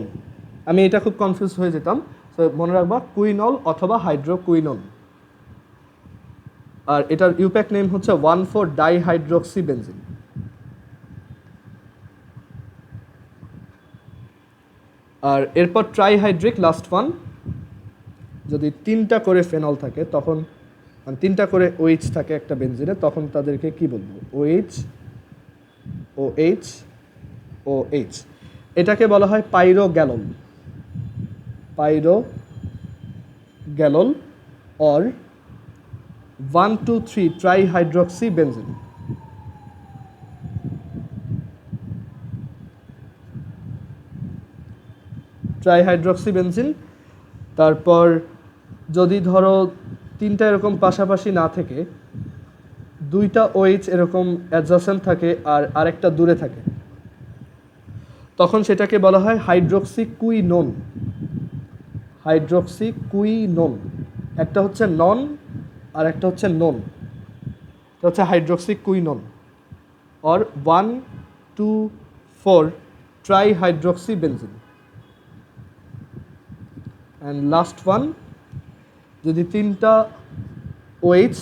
আমি এটা খুব কনফিউজ হয়ে যেতাম, সো মনে রাখবা কুইনল অথবা হাইড্রোকুইনন। আর এটার ইউপ্যাক নেম হচ্ছে 1,4-ডাইহাইড্রক্সি বেনজিন। আর এরপর ট্রাইহাইড্রিক, লাস্ট ওয়ান। যদি 3টা করে ফেনল থাকে তখন, মানে 3টা করে OH থাকে একটা বেনজিনে, তখন তাদেরকে কি বলবো? OH, OH, OH। এটাকে বলা হয় পাইরোগ্যালল, পাইরোগ্যালল অর 1,2,3-ট্রাইহাইড্রক্সি বেনজিন। ট্রাইহাইড্রক্সি বেনজিন। তারপর যদি ধরো 3টা এরকম পাশাপাশি না থেকে দুইটা OH এরকম অ্যাডজাসেন্ট থাকে আর আরেকটা দূরে থাকে, তখন সেটাকে বলা হয় হাইড্রোক্সিকুইনোন, হাইড্রোক্সিকুইনোন। একটা হচ্ছে নন আর একটা হচ্ছে নোন, এটা হচ্ছে hydroxyquinone or one two four trihydroxy benzene. And last one, যদি তিনটা ওএইচ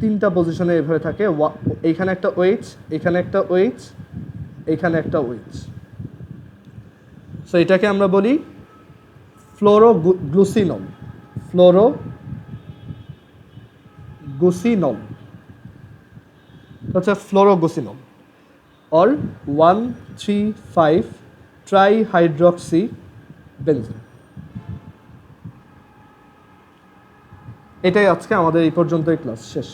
তিনটা পজিশনে এভাবে থাকে, এইখানে একটা ওএইচ, এখানে একটা ওএইচ, এইখানে একটা ওএইচ, সো এটাকে আমরা বলি ফ্লোরোগ্লুসিনল। ফ্লোরোগ্লুসিনল হচ্ছে ফ্লোরোগ্লুসিনল অর 1,3,5 ট্রাইহাইড্রক্সি বেনজিন। এটাই আজকে আমাদের এই পর্যন্তই ক্লাস শেষ।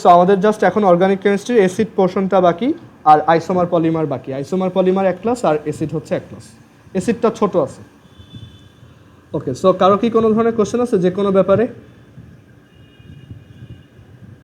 সো আমাদের জাস্ট এখন অর্গানিক কেমিস্ট্রির অ্যাসিড পোর্শনটা বাকি, আর আইসোমার পলিমার বাকি। আইসোমার পলিমার এক ক্লাস আর অ্যাসিড হচ্ছে এক ক্লাস। অ্যাসিডটা ছোট আছে। ওকে, সো কারো কি কোনো ধরনের কোশ্চেন আছে যে কোনো ব্যাপারে?